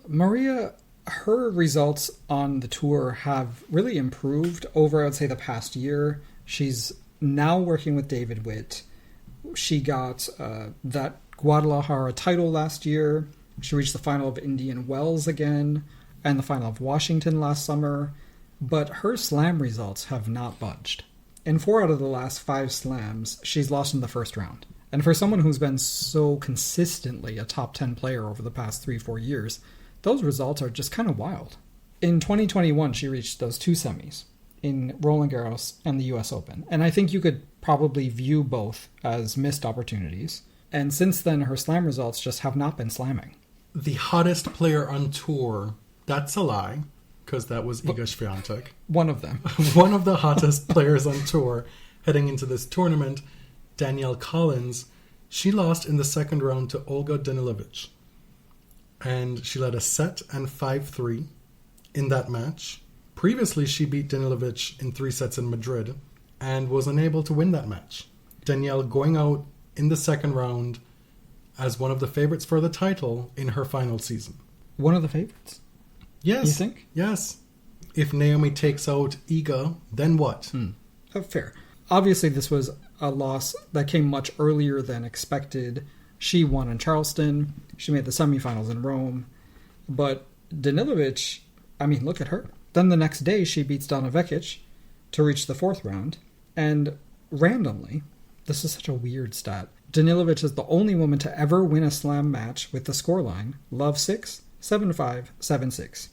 Maria, her results on the tour have really improved over, I'd say, the past year. She's now working with David Witt. She got that Guadalajara title last year. She reached the final of Indian Wells again and the final of Washington last summer. But her slam results have not budged. In 4 out of the last 5 slams, she's lost in the first round. And for someone who's been so consistently a top 10 player over the past 3-4 years, those results are just kind of wild. In 2021, she reached those 2 semis in Roland Garros and the US Open. And I think you could probably view both as missed opportunities. And since then, her slam results just have not been slamming. The hottest player on tour, that's a lie, because that was Iga Swiatek. One of them. One of the hottest players on tour heading into this tournament, Danielle Collins, she lost in the second round to Olga Danilovic. And she led a set and 5-3 in that match. Previously, she beat Danilovic in 3 sets in Madrid and was unable to win that match. Danielle going out in the second round as one of the favorites for the title in her final season. One of the favorites? Yes. You think? Yes. If Naomi takes out Iga, then what? Fair. Obviously, this was a loss that came much earlier than expected. She won in Charleston. She made the semifinals in Rome. But Danilovic, I mean, look at her. Then the next day, she beats Donna Vekic to reach the 4th round. And randomly, this is such a weird stat, Danilovic is the only woman to ever win a slam match with the scoreline, love 6, 7-5, 7-6.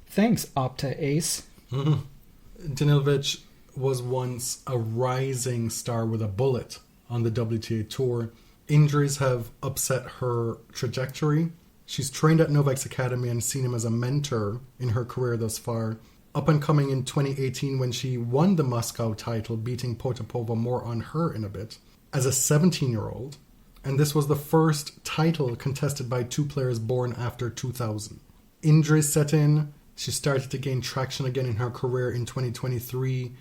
Thanks, Opta Ace. Danilovic was once a rising star with a bullet on the WTA Tour. Injuries have upset her trajectory. She's trained at Novak's academy and seen him as a mentor in her career thus far. Up and coming in 2018 when she won the Moscow title, beating Potapova. More on her in a bit. As a 17-year-old. And this was the first title contested by two players born after 2000. Injuries set in. She started to gain traction again in her career in 2023,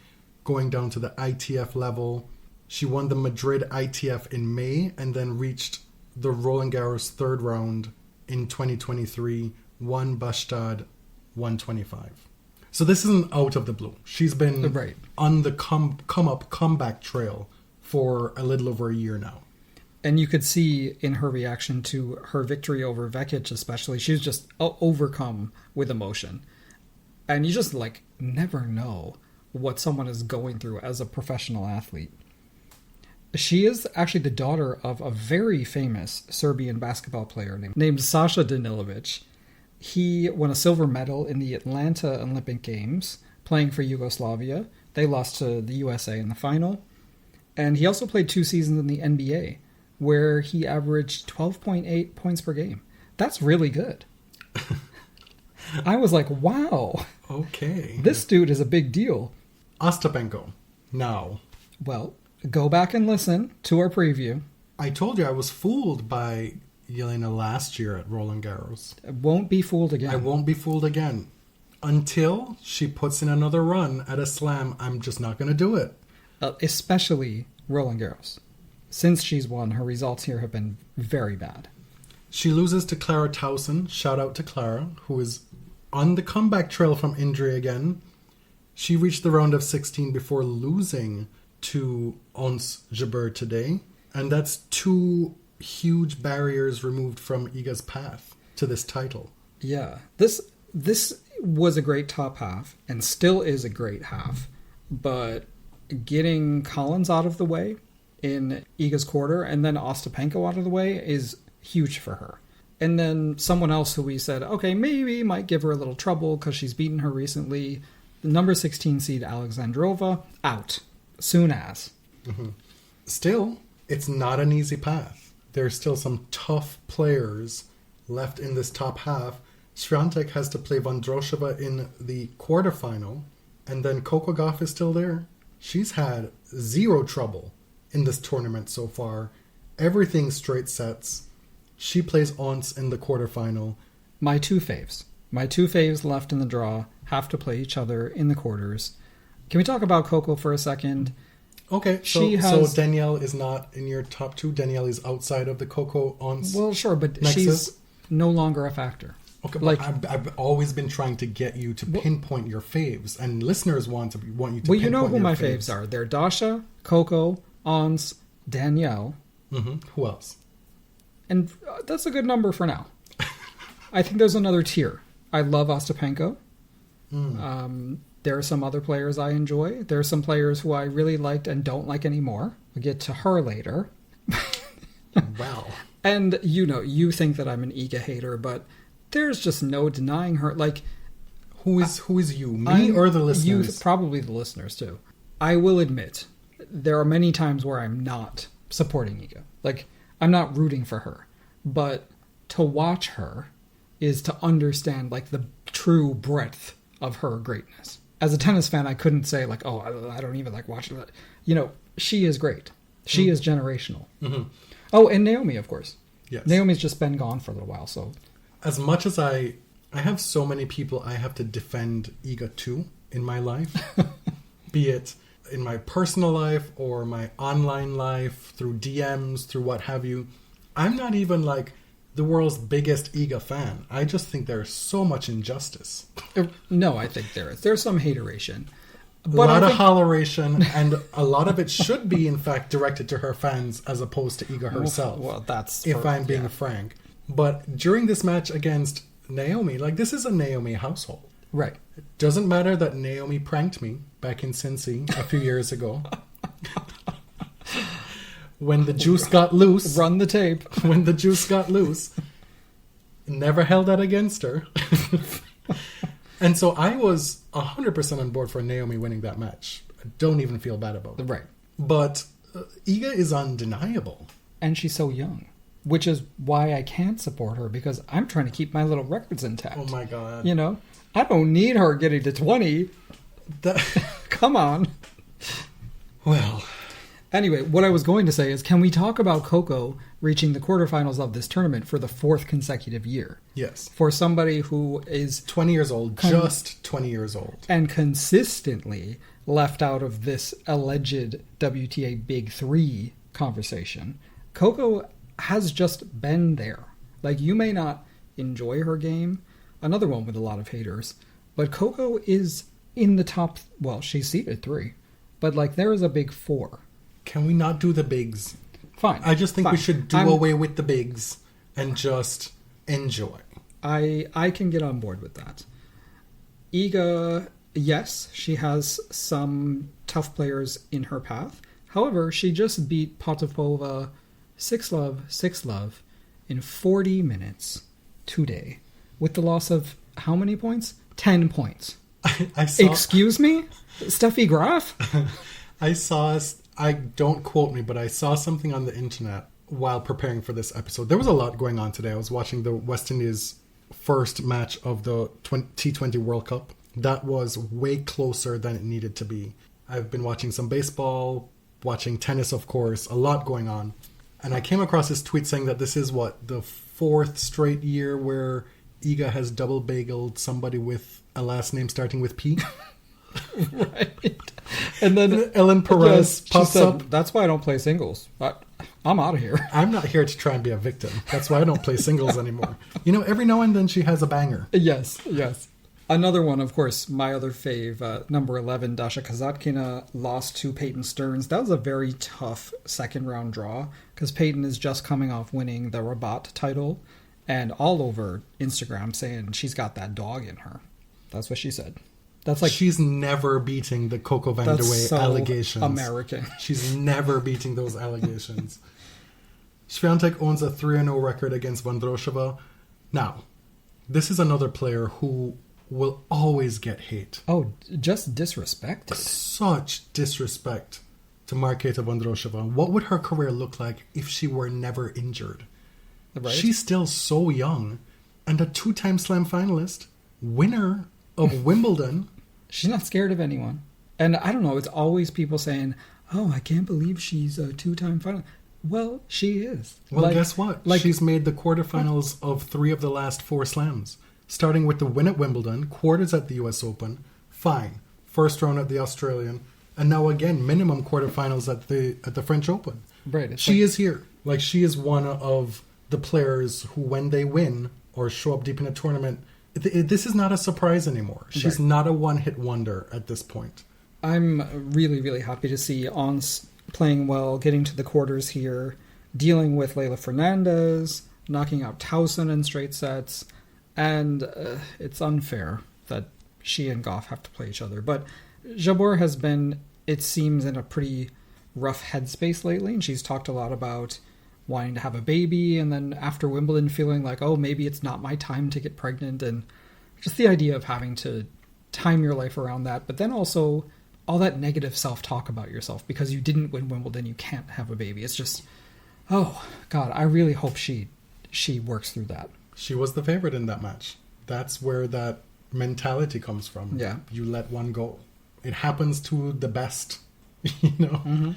going down to the ITF level. She won the Madrid ITF in May and then reached the Roland Garros third round in 2023, won Bastad 125. So this isn't out of the blue. She's been on the comeback trail for a little over a year now. And you could see in her reaction to her victory over Vekic especially, she was just overcome with emotion. And you just never know what someone is going through as a professional athlete. She is actually the daughter of a very famous Serbian basketball player named Sasha Danilovic. He won a silver medal in the Atlanta Olympic Games playing for Yugoslavia. They lost to the USA in the final. And he also played 2 seasons in the NBA, where he averaged 12.8 points per game. That's really good. I was like, wow. Okay. This dude is a big deal. Ostapenko. Now. Well, go back and listen to our preview. I told you I was fooled by Yelena last year at Roland Garros. Won't be fooled again. I won't be fooled again. Until she puts in another run at a slam, I'm just not going to do it. Especially Roland Garros. Since she's won, her results here have been very bad. She loses to Clara Towson. Shout out to Clara, who is on the comeback trail from injury again. She reached the round of 16 before losing to Ons Jabeur today. And that's 2 huge barriers removed from Iga's path to this title. Yeah. This was a great top half and still is a great half. But getting Collins out of the way in Iga's quarter and then Ostapenko out of the way is huge for her. And then someone else who we said, okay, maybe might give her a little trouble because she's beaten her recently. The number 16 seed Alexandrova, out. Soon as. Mm-hmm. Still, it's not an easy path. There's still some tough players left in this top half. Swiatek has to play Vondrousova in the quarterfinal. And then Coco Gauff is still there. She's had 0 trouble in this tournament so far. Everything straight sets. She plays Ons in the quarterfinal. My two faves left in the draw have to play each other in the quarters. Can we talk about Coco for a second? Okay, so Danielle is not in your top 2. Danielle is outside of the Coco Ons. Well, sure, but nexus. She's no longer a factor. Okay, I've always been trying to get you to pinpoint your faves, and listeners want you to pinpoint your faves. Well, you know who my faves are. They're Dasha, Coco, Ons, Danielle. Mm-hmm. Who else? And that's a good number for now. I think there's another tier. I love Ostapenko. There are some other players I enjoy. There are some players who I really liked and don't like anymore. We'll get to her later. Wow. And you think that I'm an Iga hater, but there's just no denying her. Who is you? Me or the listeners? Probably the listeners too. I will admit, there are many times where I'm not supporting Iga. I'm not rooting for her. But to watch her is to understand the true breadth of her greatness. As a tennis fan, I couldn't say I don't even like watching that. She is great. She is generational. Mm-hmm. Oh, and Naomi, of course. Yes. Naomi's just been gone for a little while, so. As much as I have so many people I have to defend Iga to in my life, be it in my personal life or my online life, through DMs, through what have you. I'm not even the world's biggest Iga fan. I just think there's so much injustice. No, I think there is. There's some hateration. A lot of holleration, and a lot of it should be, in fact, directed to her fans as opposed to Iga herself. Well, that's... If I'm being frank. But during this match against Naomi, this is a Naomi household. Right. It doesn't matter that Naomi pranked me back in Cincy a few years ago. When the juice got loose. Run the tape. When the juice got loose. Never held that against her. And so I was 100% on board for Naomi winning that match. I don't even feel bad about it. Right. But Iga is undeniable. And she's so young. which is why I can't support her, because I'm trying to keep my little records intact. Oh my god. You know? I don't need her getting to 20. Come on. Well. Anyway, what I was going to say is, can we talk about Coco reaching the quarterfinals of this tournament for the 4th consecutive year? Yes. For somebody who is 20 years old, just 20 years old. And consistently left out of this alleged WTA Big Three conversation. Coco has just been there. Like, you may not enjoy her game, another one with a lot of haters, but Coco is in the top, well, she's seeded 3, but like there is a big 4. Can we not do the bigs? Fine. I just think fine. we should do away with the bigs and just enjoy. I can get on board with that. Iga, yes, she has some tough players in her path. However, she just beat Potapova 6-love, 6-love in 40 minutes today with the loss of how many points? 10 points. I saw... Excuse me? Steffi Graf? Don't quote me, but I saw something on the internet while preparing for this episode. There was a lot going on today. I was watching the West Indies first match of the T20 World Cup. That was way closer than it needed to be. I've been watching some baseball, watching tennis, of course, a lot going on. And I came across this tweet saying that this is the 4th straight year where Iga has double bageled somebody with a last name starting with P. Right. And then Ellen Perez pops up. That's why I don't play singles. I'm out of here. I'm not here to try and be a victim. That's why I don't play singles anymore. You know, every now and then she has a banger. Yes. Another one, of course, my other fave, number 11, Dasha Kazatkina, lost to Peyton Stearns. That was a very tough second round draw because Peyton is just coming off winning the Rabat title and all over Instagram saying she's got that dog in her. That's what she said. That's like she's never beating the Coco Vandeweghe allegations. American. She's never beating those allegations. Swiatek owns a 3-0 record against Vondrousova. Now, this is another player who will always get hate. Oh, just disrespected. Such disrespect to Marketa Vondrousova. What would her career look like if she were never injured? Right. She's still so young and a 2-time slam finalist, winner of Wimbledon. She's not scared of anyone. And I don't know, it's always people saying, oh, I can't believe she's a 2-time finalist. Well, she is. Well, guess what? She's made the quarterfinals of 3 of the last 4 slams. Starting with the win at Wimbledon, quarters at the US Open, fine. First round at the Australian, and now again, minimum quarterfinals at the French Open. Right. She is here. Like, she is one of the players who, when they win or show up deep in a tournament, this is not a surprise anymore. She's not a one-hit wonder at this point. I'm really, really happy to see Ons playing well, getting to the quarters here, dealing with Leylah Fernandez, knocking out Towson in straight sets, and it's unfair that she and Goff have to play each other. But Jabeur has been, it seems, in a pretty rough headspace lately, and she's talked a lot about wanting to have a baby, and then after Wimbledon feeling like, oh, maybe it's not my time to get pregnant, and just the idea of having to time your life around that, but then also all that negative self-talk about yourself because you didn't win Wimbledon, you can't have a baby. It's just, oh, God, I really hope she works through that. She was the favorite in that match. That's where that mentality comes from. Yeah. You let one go. It happens to the best, you know? Mm-hmm.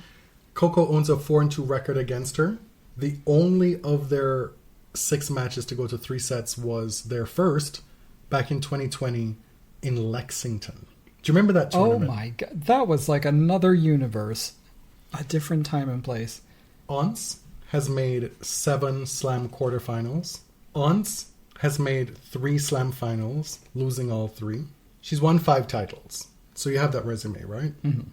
Coco owns a 4-2 record against her. The only of their 6 matches to go to 3 sets was their first back in 2020 in Lexington. Do you remember that tournament? Oh my God. That was like another universe. A different time and place. Ons has made 7 slam quarterfinals. Ons has made 3 slam finals, losing all 3. She's won 5 titles. So you have that resume, right? Mm-hmm.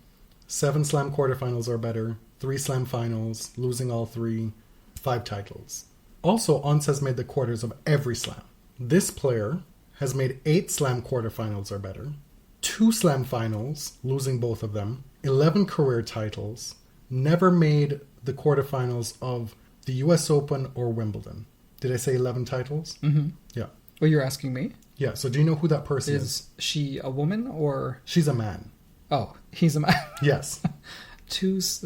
7 slam quarterfinals or better, 3 slam finals, losing all 3, 5 titles. Also, Ons has made the quarters of every slam. This player has made 8 slam quarterfinals or better, 2 slam finals, losing both of them, 11 career titles, never made the quarterfinals of the US Open or Wimbledon. Did I say 11 titles? Mm-hmm. Yeah. Well, you're asking me? Yeah, so do you know who that person is? Is she a woman or? She's a man. Oh, he's a man. Yes. Casper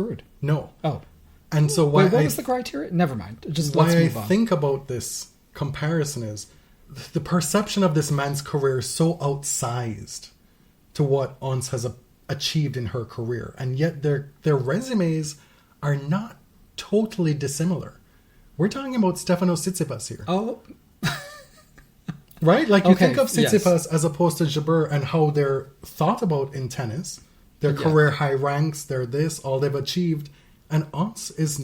Ruud. No. Oh. And so Wait, what was the criteria? Never mind. Just let's why I move on. think about this comparison is the perception of this man's career is so outsized to what Ons has achieved in her career, and yet their resumes are not totally dissimilar. We're talking about Stefanos Tsitsipas here. Oh, Right? Like, you Okay, think of Tsitsipas yes. as opposed to Jabeur and how they're thought about in tennis. Their Yeah. career high ranks, they're this, all they've achieved. And Ons is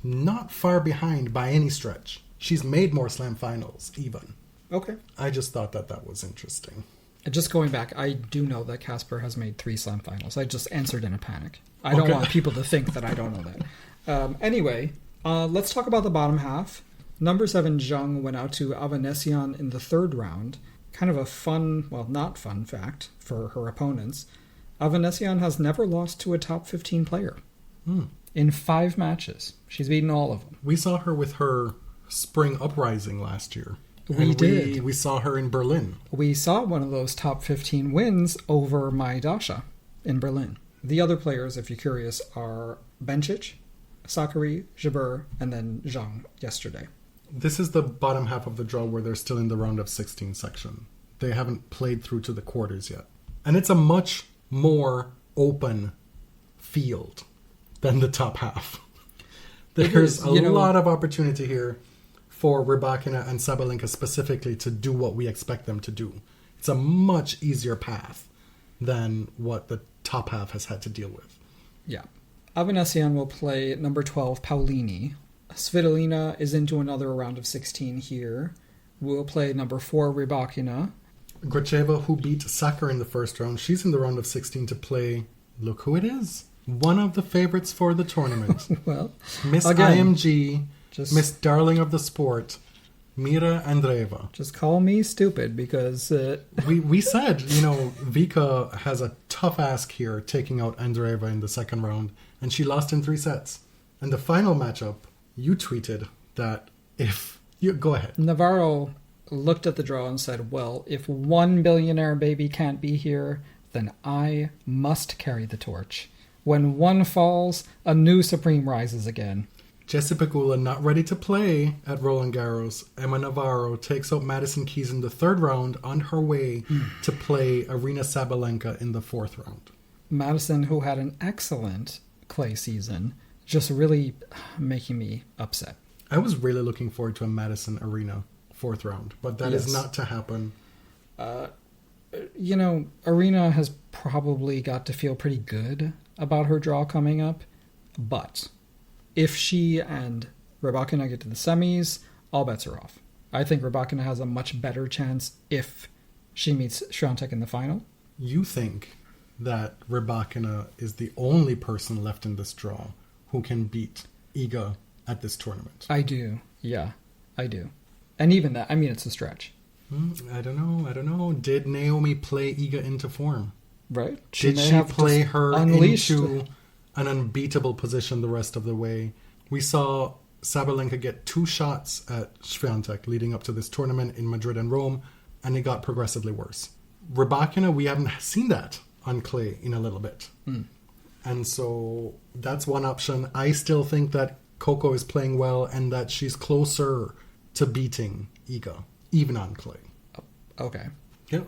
not far behind by any stretch. She's made more slam finals, even. okay. I just thought that was interesting. Just going back, I do know that Casper has made 3 slam finals. I just answered in a panic. I don't Okay. want people to think that I don't know that. Anyway, let's talk about the bottom half. Number 7, Zhang, went out to Avanesian in the 3rd round. Kind of a fun, well, not fun fact for her opponents. Avanesian has never lost to a top 15 player. In 5 matches. She's beaten all of them. We saw her with her spring uprising last year. We did. We saw her in Berlin. We saw one of those top 15 wins over Mai Dasha in Berlin. The other players, if you're curious, are Bencic, Sakkari, Jabeur, and then Zhang yesterday. This is the bottom half of the draw where they're still in the round of 16 section. They haven't played through to the quarters yet. And it's a much more open field than the top half. There's a lot of opportunity here for Rybakina and Sabalenka specifically to do what we expect them to do. It's a much easier path than what the top half has had to deal with. Yeah. Avanesian will play number 12, Paolini. Svitolina is into another round of 16 here. We'll play number 4, Rybakina. Gracheva, who beat Sakkari in the first round, she's in the round of 16 to play, look who it is, one of the favorites for the tournament. Well, Miss again, IMG, Miss Darling of the Sport, Mira Andreeva. just call me stupid because... We said, Vika has a tough ask here taking out Andreeva in the second round, and she lost in 3 sets. And the final matchup, you tweeted that if... Go ahead. Navarro looked at the draw and said, well, if one billionaire baby can't be here, then I must carry the torch. When one falls, a new supreme rises again. Jessie Pegula not ready to play at Roland Garros. Emma Navarro takes out Madison Keys in the 3rd round on her way to play Arina Sabalenka in the 4th round. Madison, who had an excellent clay season, just really making me upset. I was really looking forward to a Madison Arena 4th round, but that is not to happen. Arena has probably got to feel pretty good about her draw coming up, but if she and Rybakina get to the semis, all bets are off. I think Rybakina has a much better chance if she meets Swiatek in the final. You think that Rybakina is the only person left in this draw who can beat Iga at this tournament? I do. Yeah, I do. And even that, it's a stretch. I don't know. Did Naomi play Iga into form? Right. Did she play her unleashed into an unbeatable position the rest of the way? We saw Sabalenka get 2 shots at Swiatek leading up to this tournament in Madrid and Rome, and it got progressively worse. Rybakina, we haven't seen that on clay in a little bit. And so that's one option. I still think that Coco is playing well and that she's closer to beating Iga, even on clay. Okay. Yeah,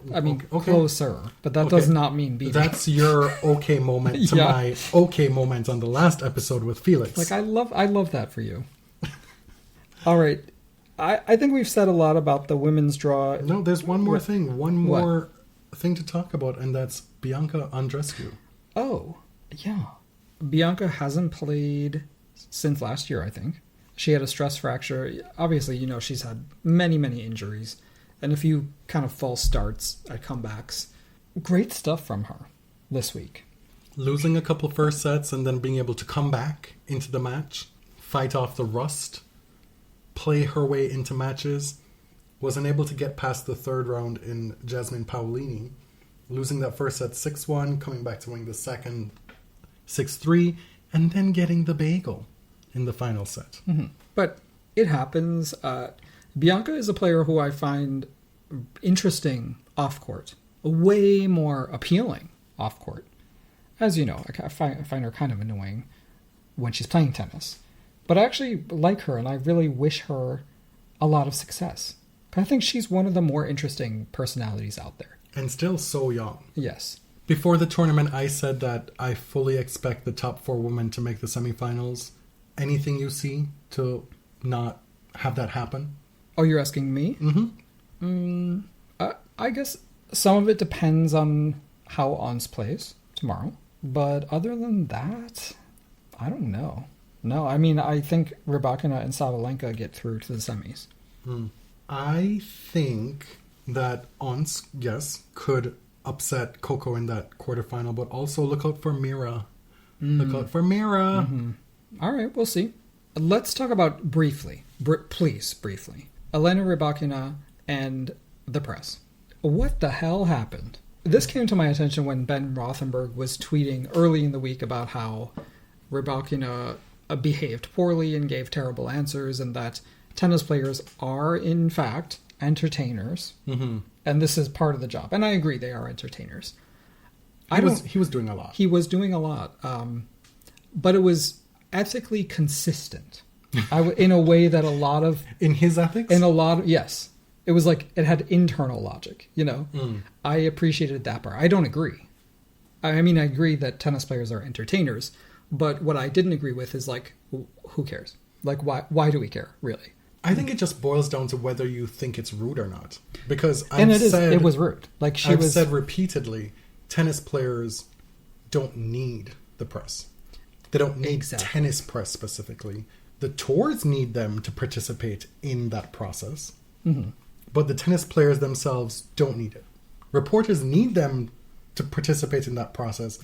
closer, but that does not mean beating. That's your okay moment to my okay moment on the last episode with Felix. Like, I love that for you. All right. I think we've said a lot about the women's draw. No, there's one more thing. One more thing to talk about, and that's Bianca Andreescu. Oh, yeah. Bianca hasn't played since last year, I think. She had a stress fracture. Obviously, she's had many, many injuries and a few kind of false starts at comebacks. Great stuff from her this week. Losing a couple first sets and then being able to come back into the match, fight off the rust, play her way into matches. Wasn't able to get past the 3rd round in Jasmine Paolini. Losing that first set 6-1, coming back to winning the second 6-3, and then getting the bagel in the final set. Mm-hmm. But it happens. Bianca is a player who I find interesting off-court. Way more appealing off-court. As you know, I find her kind of annoying when she's playing tennis. But I actually like her, and I really wish her a lot of success. I think she's one of the more interesting personalities out there. And still so young. Yes. Before the tournament, I said that I fully expect the top 4 women to make the semifinals. Anything you see to not have that happen? Oh, you're asking me? Mm-hmm. I guess some of it depends on how Ons plays tomorrow. But other than that, I don't know. No, I mean, I think Rybakina and Sabalenka get through to the semis. I think that Ons, yes, could upset Coco in that quarterfinal, but also look out for Mira. Look out for Mira. Mm-hmm. All right, we'll see. Let's talk about briefly, please, briefly, Elena Rybakina and the press. What the hell happened? This came to my attention when Ben Rothenberg was tweeting early in the week about how Rybakina behaved poorly and gave terrible answers, and that tennis players are, in fact, entertainers. Mm-hmm. And this is part of the job. And I agree, they are entertainers. He was doing a lot. He was doing a lot. But it was ethically consistent. In a way that a lot of... In his ethics? In a lot of... Yes. It was like, it had internal logic, you know? I appreciated that part. I don't agree. I mean, I agree that tennis players are entertainers, but what I didn't agree with is like, who cares? Like, why do we care, really? I think it just boils down to whether you think it's rude or not. Because it was rude. Like I've said repeatedly, tennis players don't need the press. They don't need tennis press specifically. The tours need them to participate in that process. Mm-hmm. But the tennis players themselves don't need it. Reporters need them to participate in that process.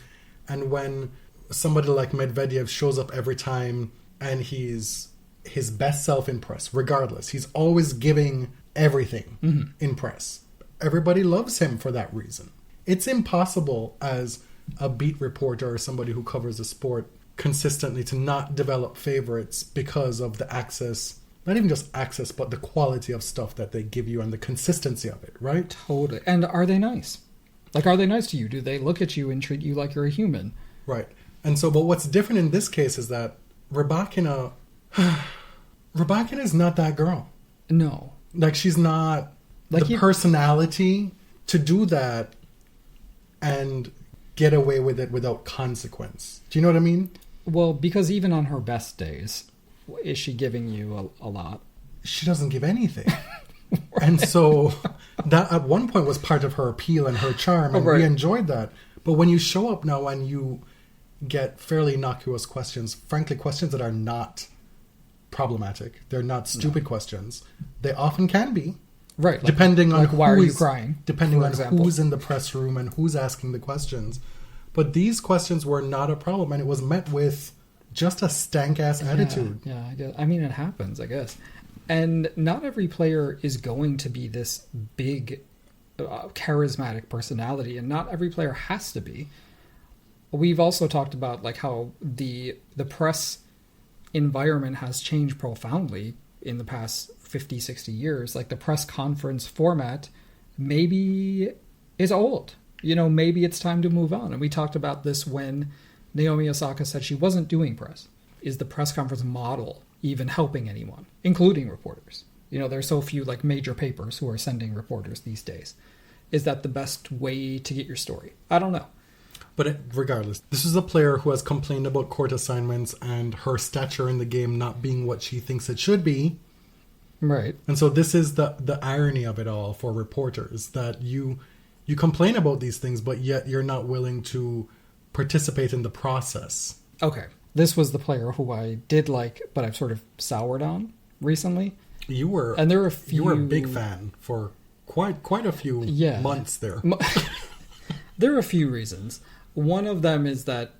And when somebody like Medvedev shows up every time and he's his best self in press, regardless, he's always giving everything in press. Everybody loves him for that reason. It's impossible as a beat reporter or somebody who covers the sport consistently to not develop favorites because of the access, not even just access, but the quality of stuff that they give you and the consistency of it, right? Totally. And are they nice? Like, are they nice to you? Do they look at you and treat you like you're a human? Right. And so, but what's different in this case is that Rybakina is not that girl. No. Like, she's not the personality to do that and get away with it without consequence. Do you know what I mean? Well, because even on her best days, is she giving you a lot? She doesn't give anything. Right. And so that at one point was part of her appeal and her charm, and we enjoyed that. But when you show up now and you get fairly innocuous questions, frankly, questions that are not problematic, they're not stupid questions. They often can be. Right. Depending on why are you crying? Depending on who's in the press room and who's asking the questions. But these questions were not a problem, and it was met with just a stank-ass attitude. Yeah, I guess. I mean, it happens, I guess. And not every player is going to be this big, charismatic personality, and not every player has to be. We've also talked about like how the press environment has changed profoundly in the past 50, 60 years. Like the press conference format maybe is old. You know, maybe it's time to move on. And we talked about this when Naomi Osaka said she wasn't doing press. Is the press conference model even helping anyone, including reporters? You know, there's so few like major papers who are sending reporters these days. Is that the best way to get your story? I don't know. But regardless, this is a player who has complained about court assignments and her stature in the game not being what she thinks it should be. Right. And so this is the irony of it all for reporters, that you complain about these things, but yet you're not willing to participate in the process. Okay. This was the player who I did like, but I've sort of soured on recently. You were a big fan for quite a few months there. There are a few reasons. One of them is that,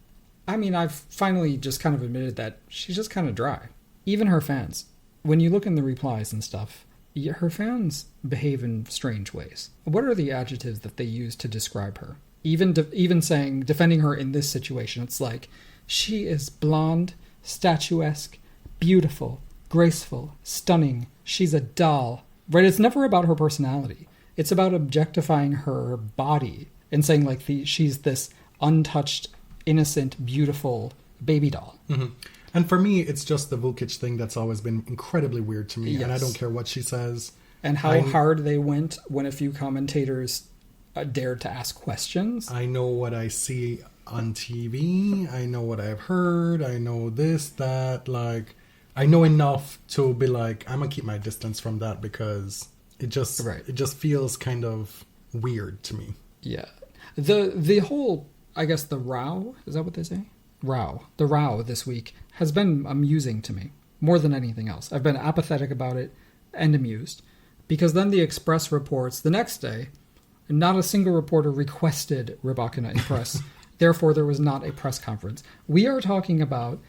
I mean, I've finally just kind of admitted that she's just kind of dry. Even her fans. When you look in the replies and stuff, her fans behave in strange ways. What are the adjectives that they use to describe her? Even saying, defending her in this situation, it's like, she is blonde, statuesque, beautiful, graceful, stunning. She's a doll. Right? It's never about her personality. It's about objectifying her body and saying like she's this untouched, innocent, beautiful baby doll. Mm-hmm. And for me, it's just the Vukic thing that's always been incredibly weird to me. Yes. And I don't care what she says. And how hard they went when a few commentators dared to ask questions. I know what I see on TV. I know what I've heard. I know this, that. Like, I know enough to be like, I'm going to keep my distance from that because it just feels kind of weird to me. Yeah. The whole, I guess, the row, is that what they say? The row this week has been amusing to me more than anything else. I've been apathetic about it and amused because then the Express reports the next day, not a single reporter requested Rybakina in press. Therefore, there was not a press conference. We are talking about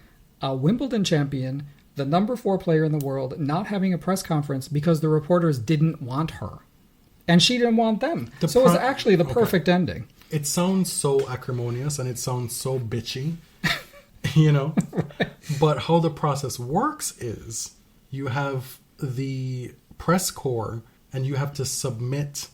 a Wimbledon champion, the number 4 player in the world, not having a press conference because the reporters didn't want her. And she didn't want them. So it was actually the perfect ending. It sounds so acrimonious and it sounds so bitchy, you know? Right. But how the process works is you have the press corps and you have to submit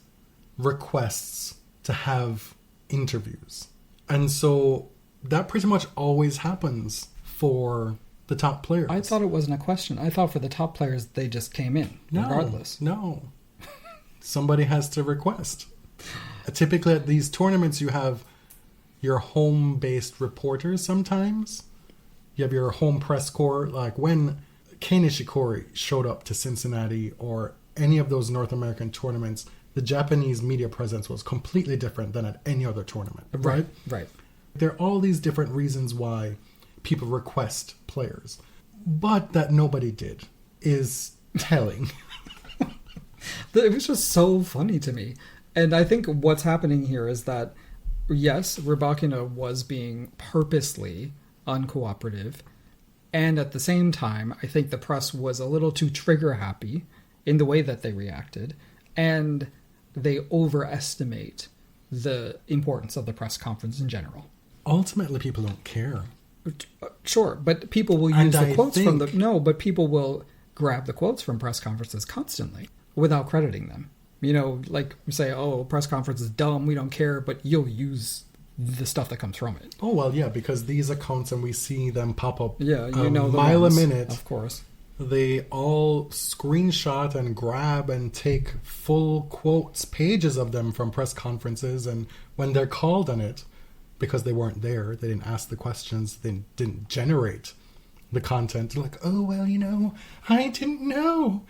requests to have interviews. And so that pretty much always happens for the top players. I thought it wasn't a question. I thought for the top players, they just came in, regardless. No. Somebody has to request. Typically at these tournaments, you have your home-based reporters sometimes. You have your home press corps. Like when Kei Nishikori showed up to Cincinnati or any of those North American tournaments, the Japanese media presence was completely different than at any other tournament, right? Right. There are all these different reasons why people request players. But that nobody did is telling. It was just so funny to me. And I think what's happening here is that, yes, Rybakina was being purposely uncooperative. And at the same time, I think the press was a little too trigger happy in the way that they reacted. And they overestimate the importance of the press conference in general. Ultimately, people don't care. Sure, but people will use the quotes from the... No, but people will grab the quotes from press conferences constantly without crediting them. You know, like say, oh, press conference is dumb, we don't care, but you'll use the stuff that comes from it. Oh, well, yeah, because these accounts, and we see them pop up a mile a minute. Of course. They all screenshot and grab and take full quotes, pages of them from press conferences, and when they're called on it, because they weren't there, they didn't ask the questions, they didn't generate the content, they're like, oh, well, you know, I didn't know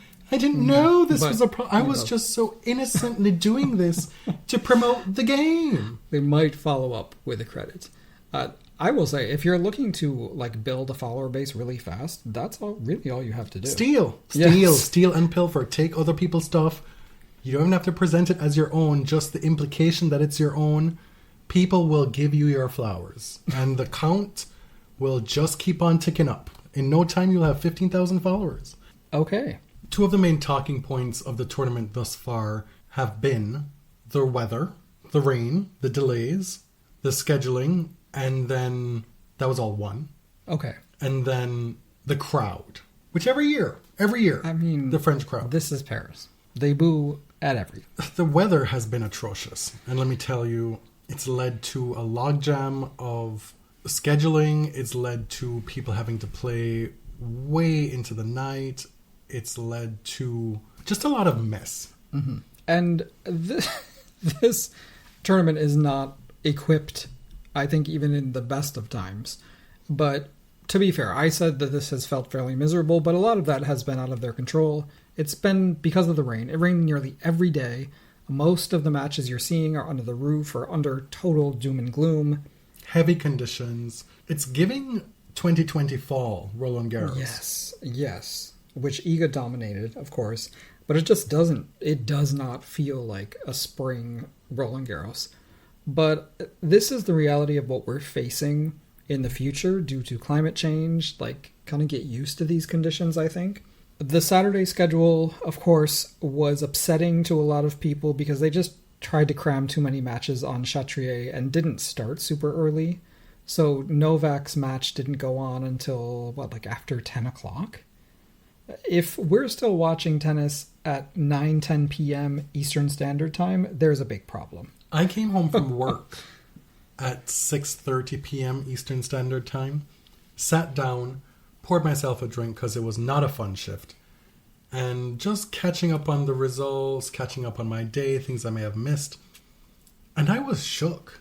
this was a problem. I was just so innocently doing this to promote the game. They might follow up with a credit. I will say, if you're looking to like build a follower base really fast, that's really all you have to do. Steal and pilfer. Take other people's stuff. You don't even have to present it as your own. Just the implication that it's your own. People will give you your flowers, and the count will just keep on ticking up. In no time, you'll have 15,000 followers. Okay. 2 of the main talking points of the tournament thus far have been the weather, the rain, the delays, the scheduling, and then that was all one. Okay. And then the crowd, which every year, I mean, the French crowd. This is Paris. They boo at everything. The weather has been atrocious. And let me tell you, it's led to a logjam of scheduling. It's led to people having to play way into the night. It's led to just a lot of mess. Mm-hmm. And this tournament is not equipped, I think, even in the best of times. But to be fair, I said that this has felt fairly miserable, but a lot of that has been out of their control. It's been because of the rain. It rained nearly every day. Most of the matches you're seeing are under the roof or under total doom and gloom. Heavy conditions. It's giving 2020 fall Roland Garros. Yes. Which Iga dominated, of course. But it just doesn't. It does not feel like a spring Roland Garros. But this is the reality of what we're facing in the future due to climate change. Like, kind of get used to these conditions, I think. The Saturday schedule, of course, was upsetting to a lot of people because they just tried to cram too many matches on Chatrier and didn't start super early. So Novak's match didn't go on until, after 10 o'clock? If we're still watching tennis at 9-10 p.m. Eastern Standard Time, there's a big problem. I came home from work at 6:30 p.m. Eastern Standard Time, sat down, poured myself a drink because it was not a fun shift. And just catching up on the results, catching up on my day, things I may have missed. And I was shook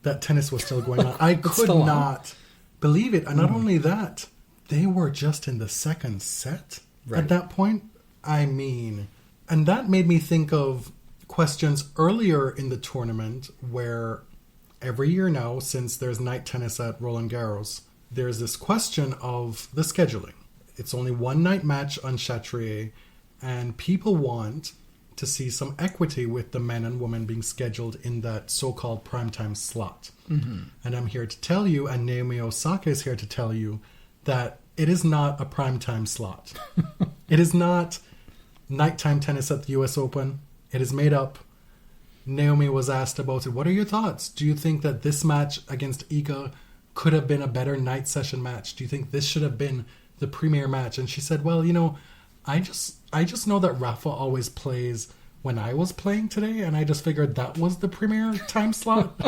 that tennis was still going on. I could not believe it. And not only that, they were just in the second set at that point. I mean, and that made me think of questions earlier in the tournament where every year now, since there's night tennis at Roland Garros, there's this question of the scheduling. It's only one night match on Chatrier, and people want to see some equity with the men and women being scheduled in that so-called primetime slot. Mm-hmm. And I'm here to tell you, and Naomi Osaka is here to tell you, that it is not a primetime slot. It is not nighttime tennis at the US Open. It is made up. Naomi was asked about it. What are your thoughts? Do you think that this match against Iga could have been a better night session match? Do you think this should have been the premier match? And she said, well, you know, I just know that Rafa always plays when I was playing today, and I just figured that was the premier time slot.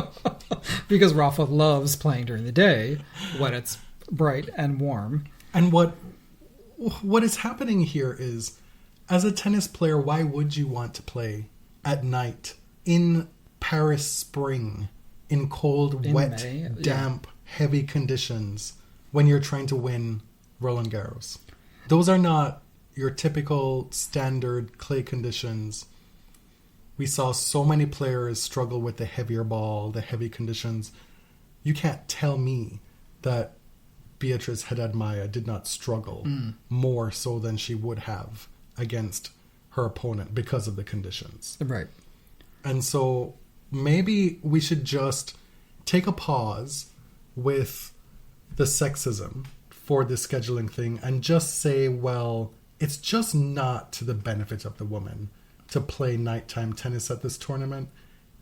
Because Rafa loves playing during the day when it's bright and warm. And what is happening here is, as a tennis player, why would you want to play at night in Paris spring, in cold, wet, May, damp, heavy conditions when you're trying to win Roland Garros? Those are not your typical standard clay conditions. We saw so many players struggle with the heavier ball, the heavy conditions. You can't tell me that Beatriz Haddad-Maia did not struggle more so than she would have against her opponent because of the conditions. Right. And so maybe we should just take a pause with the sexism for the scheduling thing and just say, well, it's just not to the benefit of the woman to play nighttime tennis at this tournament,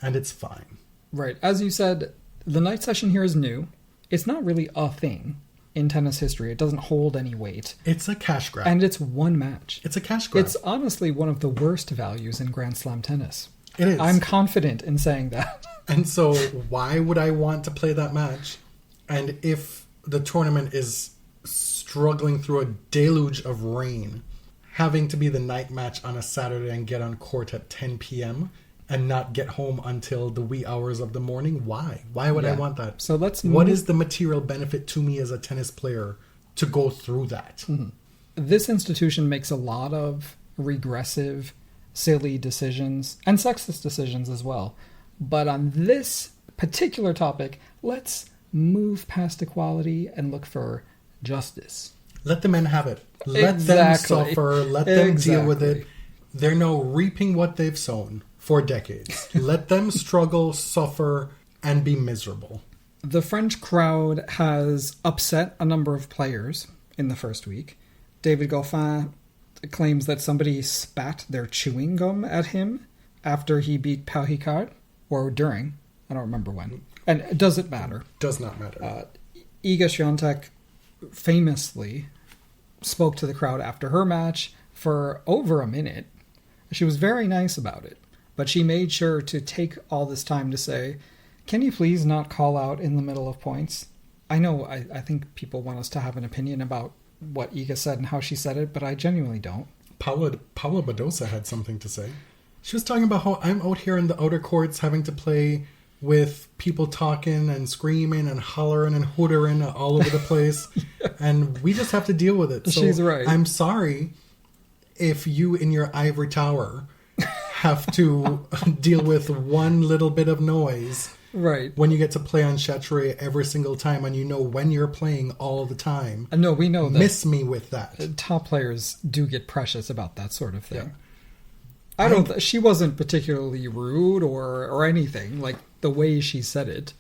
and it's fine. Right. As you said, the night session here is new. It's not really a thing in tennis history. It doesn't hold any weight. It's a cash grab. And it's one match. It's a cash grab. It's honestly one of the worst values in Grand Slam tennis. It is. I'm confident in saying that. And so why would I want to play that match? And if the tournament is struggling through a deluge of rain, having to be the night match on a Saturday and get on court at 10 p.m. and not get home until the wee hours of the morning, why? Why would I want that? So what is the material benefit to me as a tennis player to go through that? Mm-hmm. This institution makes a lot of regressive, silly decisions and sexist decisions as well. But on this particular topic, let's move past equality and look for justice. Let the men have it. Let them suffer. Let them deal with it. They're now reaping what they've sown for decades. Let them struggle, suffer, and be miserable. The French crowd has upset a number of players in the first week. David Goffin claims that somebody spat their chewing gum at him after he beat Pau Ricard, or during. I don't remember when. And it doesn't matter. Does not matter. Iga Swiatek famously spoke to the crowd after her match for over a minute. She was very nice about it, but she made sure to take all this time to say, can you please not call out in the middle of points? I know I think people want us to have an opinion about what Iga said and how she said it, but I genuinely don't. Paula Badosa had something to say. She was talking about how I'm out here in the outer courts having to play with people talking and screaming and hollering and hootering all over the place. And we just have to deal with it. So she's right. I'm sorry if you in your ivory tower have to deal with one little bit of noise. Right. When you get to play on Chatrier every single time and you know when you're playing all the time. No, we know that. Miss me with that. Top players do get precious about that sort of thing. Yeah. She wasn't particularly rude or anything. Like, the way she said it,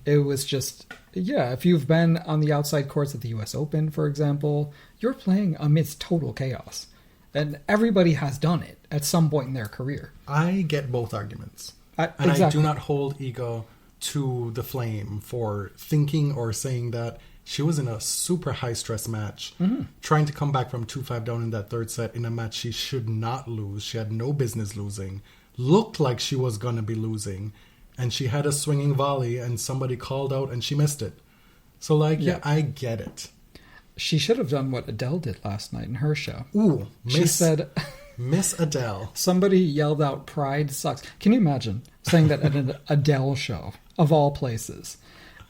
it was just, if you've been on the outside courts at the US Open, for example, you're playing amidst total chaos. And everybody has done it at some point in their career. I get both arguments. And I do not hold Iga to the flame for thinking or saying that. She was in a super high-stress match, trying to come back from 2-5 down in that third set in a match she should not lose. She had no business losing. Looked like she was going to be losing. And she had a swinging volley, and somebody called out, and she missed it. So, I get it. She should have done what Adele did last night in her show. Ooh, She said, Miss Adele. somebody yelled out, "Pride sucks." Can you imagine saying that at an Adele show, of all places?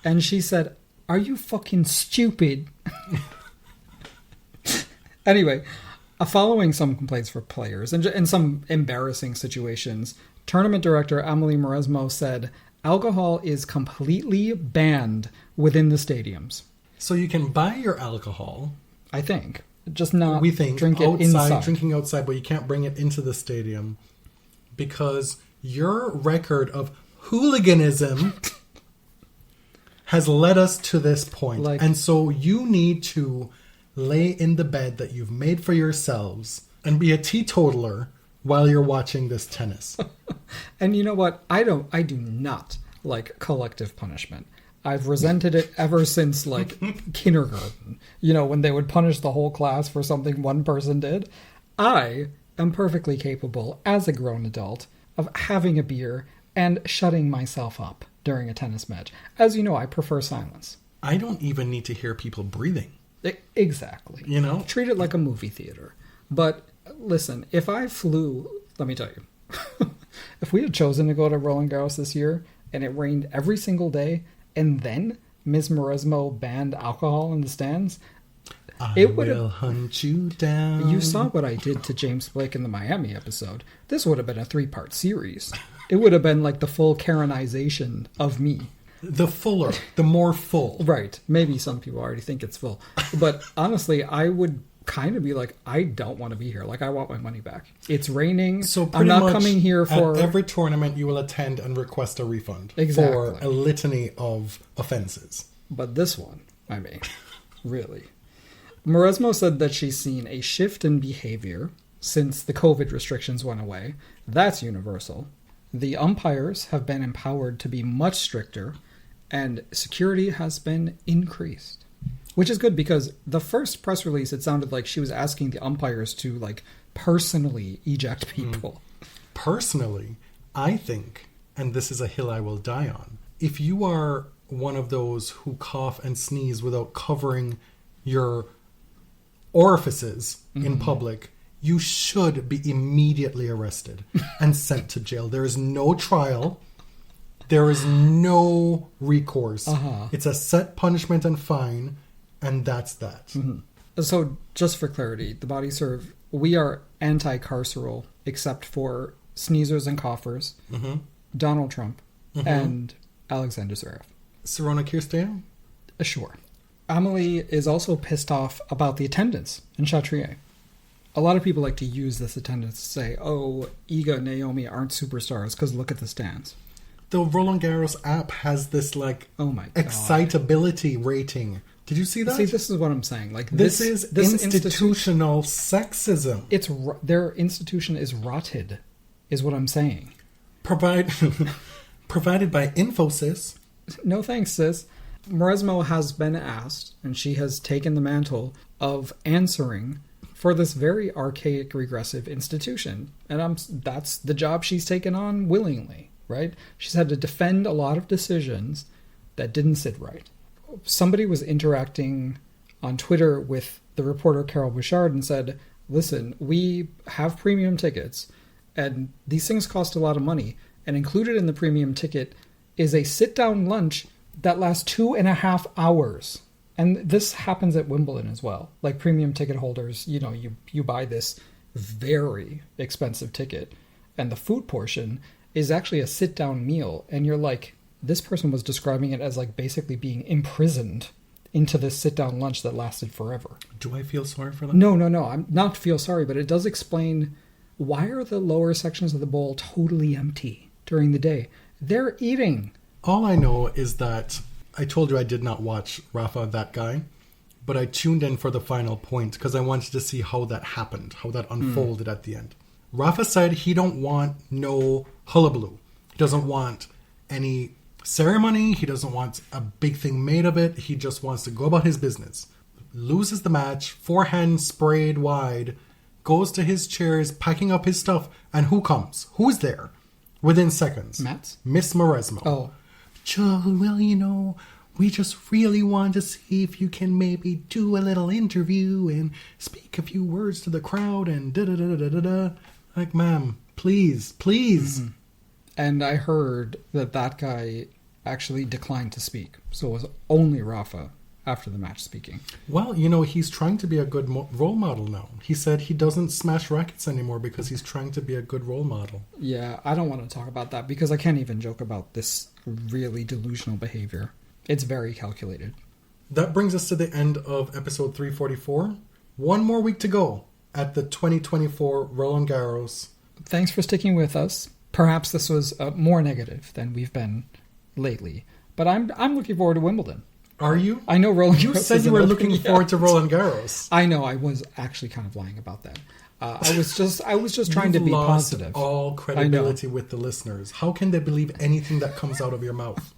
And she said, "Are you fucking stupid?" Anyway, following some complaints for players and some embarrassing situations, tournament director Amelie Mauresmo said, "Alcohol is completely banned within the stadiums." So you can buy your alcohol. I think. Just not We think drink it outside, inside. drinking outside, but you can't bring it into the stadium because your record of hooliganism has led us to this point. Like- and so you need to lay in the bed that you've made for yourselves and be a teetotaler while you're watching this tennis. And you know what? I do not like collective punishment. I've resented it ever since like kindergarten. You know, when they would punish the whole class for something one person did. I am perfectly capable as a grown adult of having a beer and shutting myself up during a tennis match. As you know, I prefer silence. I don't even need to hear people breathing. Exactly. You know? Treat it like a movie theater. But listen, if I flew, let me tell you, if we had chosen to go to Roland Garros this year and it rained every single day and then Ms. Mauresmo banned alcohol in the stands, I will hunt you down. You saw what I did to James Blake in the Miami episode. This would have been a 3-part series. It would have been like the full Karenization of me. The fuller, the more full. Right. Maybe some people already think it's full. But honestly, I would kind of be like, I don't want to be here. Like, I want my money back. It's raining. So I'm pretty not much coming here for... at every tournament you will attend and request a refund. Exactly. For a litany of offenses. But this one, I mean, really. Mauresmo said that she's seen a shift in behavior since the COVID restrictions went away. That's universal. The umpires have been empowered to be much stricter, and security has been increased. Which is good because the first press release, it sounded like she was asking the umpires to, like, personally eject people. Personally, I think, and this is a hill I will die on, if you are one of those who cough and sneeze without covering your orifices in public, you should be immediately arrested and sent to jail. There is no trial. There is no recourse. It's a set punishment and fine, and that's that. So, just for clarity, the body serve, we are anti-carceral except for sneezers and coughers, Donald Trump, and Alexander Zverev. Sirona Kirstein? Sure. Amelie is also pissed off about the attendance in Chatrier. A lot of people like to use this attendance to say, oh, Iga, Naomi aren't superstars because look at the stands. The Roland Garros app has this, like, oh my God, excitability rating. Did you see that? See, this is what I'm saying. Like this is institutional sexism. It's their institution is rotted, is what I'm saying. Provided by Infosys. No thanks, sis. Mauresmo has been asked, and she has taken the mantle of answering for this very archaic, regressive institution. And that's the job she's taken on willingly, right? She's had to defend a lot of decisions that didn't sit right. Somebody was interacting on Twitter with the reporter Carol Bouchard and said, listen, we have premium tickets, and these things cost a lot of money, and included in the premium ticket is a sit-down lunch that lasts 2.5 hours. And this happens at Wimbledon as well. Like, premium ticket holders, you know, you buy this very expensive ticket, and the food portion is actually a sit-down meal. And you're like, this person was describing it as like basically being imprisoned into this sit-down lunch that lasted forever. Do I feel sorry for them? No. I'm not feel sorry, but it does explain why are the lower sections of the bowl totally empty during the day? They're eating. All I know is that I told you I did not watch Rafa, that guy, but I tuned in for the final point because I wanted to see how that happened, how that unfolded at the end. Rafa said he don't want no hullabaloo. He doesn't want any ceremony. He doesn't want a big thing made of it. He just wants to go about his business. Loses the match, forehand sprayed wide, goes to his chairs, packing up his stuff, and who comes? Who's there? Within seconds. Mats? Miss Mauresmo. Oh. Well, you know, we just really want to see if you can maybe do a little interview and speak a few words to the crowd and da-da-da-da-da-da. Like, ma'am, please. Mm-hmm. And I heard that guy actually declined to speak. So it was only Rafa after the match speaking. Well, you know, he's trying to be a good role model now. He said he doesn't smash rackets anymore because he's trying to be a good role model. Yeah, I don't want to talk about that because I can't even joke about this really delusional behavior. It's very calculated. That brings us to the end of episode 344. One more week to go at the 2024 Roland Garros. Thanks for sticking with us. Perhaps this was more negative than we've been lately. But I'm looking forward to Wimbledon. Are you? I know Roland Garros. You said you were looking forward to Roland Garros. I know. I was actually kind of lying about that. I was just trying to be lost positive. All credibility with the listeners. How can they believe anything that comes out of your mouth?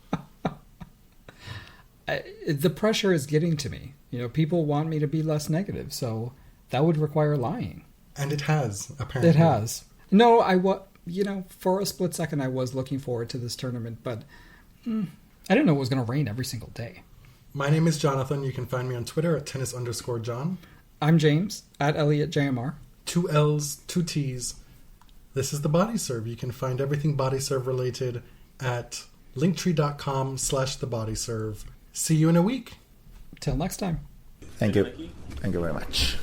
The pressure is getting to me. You know, people want me to be less negative, so that would require lying. And it has, apparently. It has. No, for a split second I was looking forward to this tournament, but I didn't know it was going to rain every single day. My name is Jonathan. You can find me on Twitter at tennis_John. I'm James at ElliotJMR. 2 L's, 2 T's. This is the Body Serve. You can find everything Body Serve related at linktree.com/thebodyserve. See you in a week. Till next time. Thank you. Thank you very much.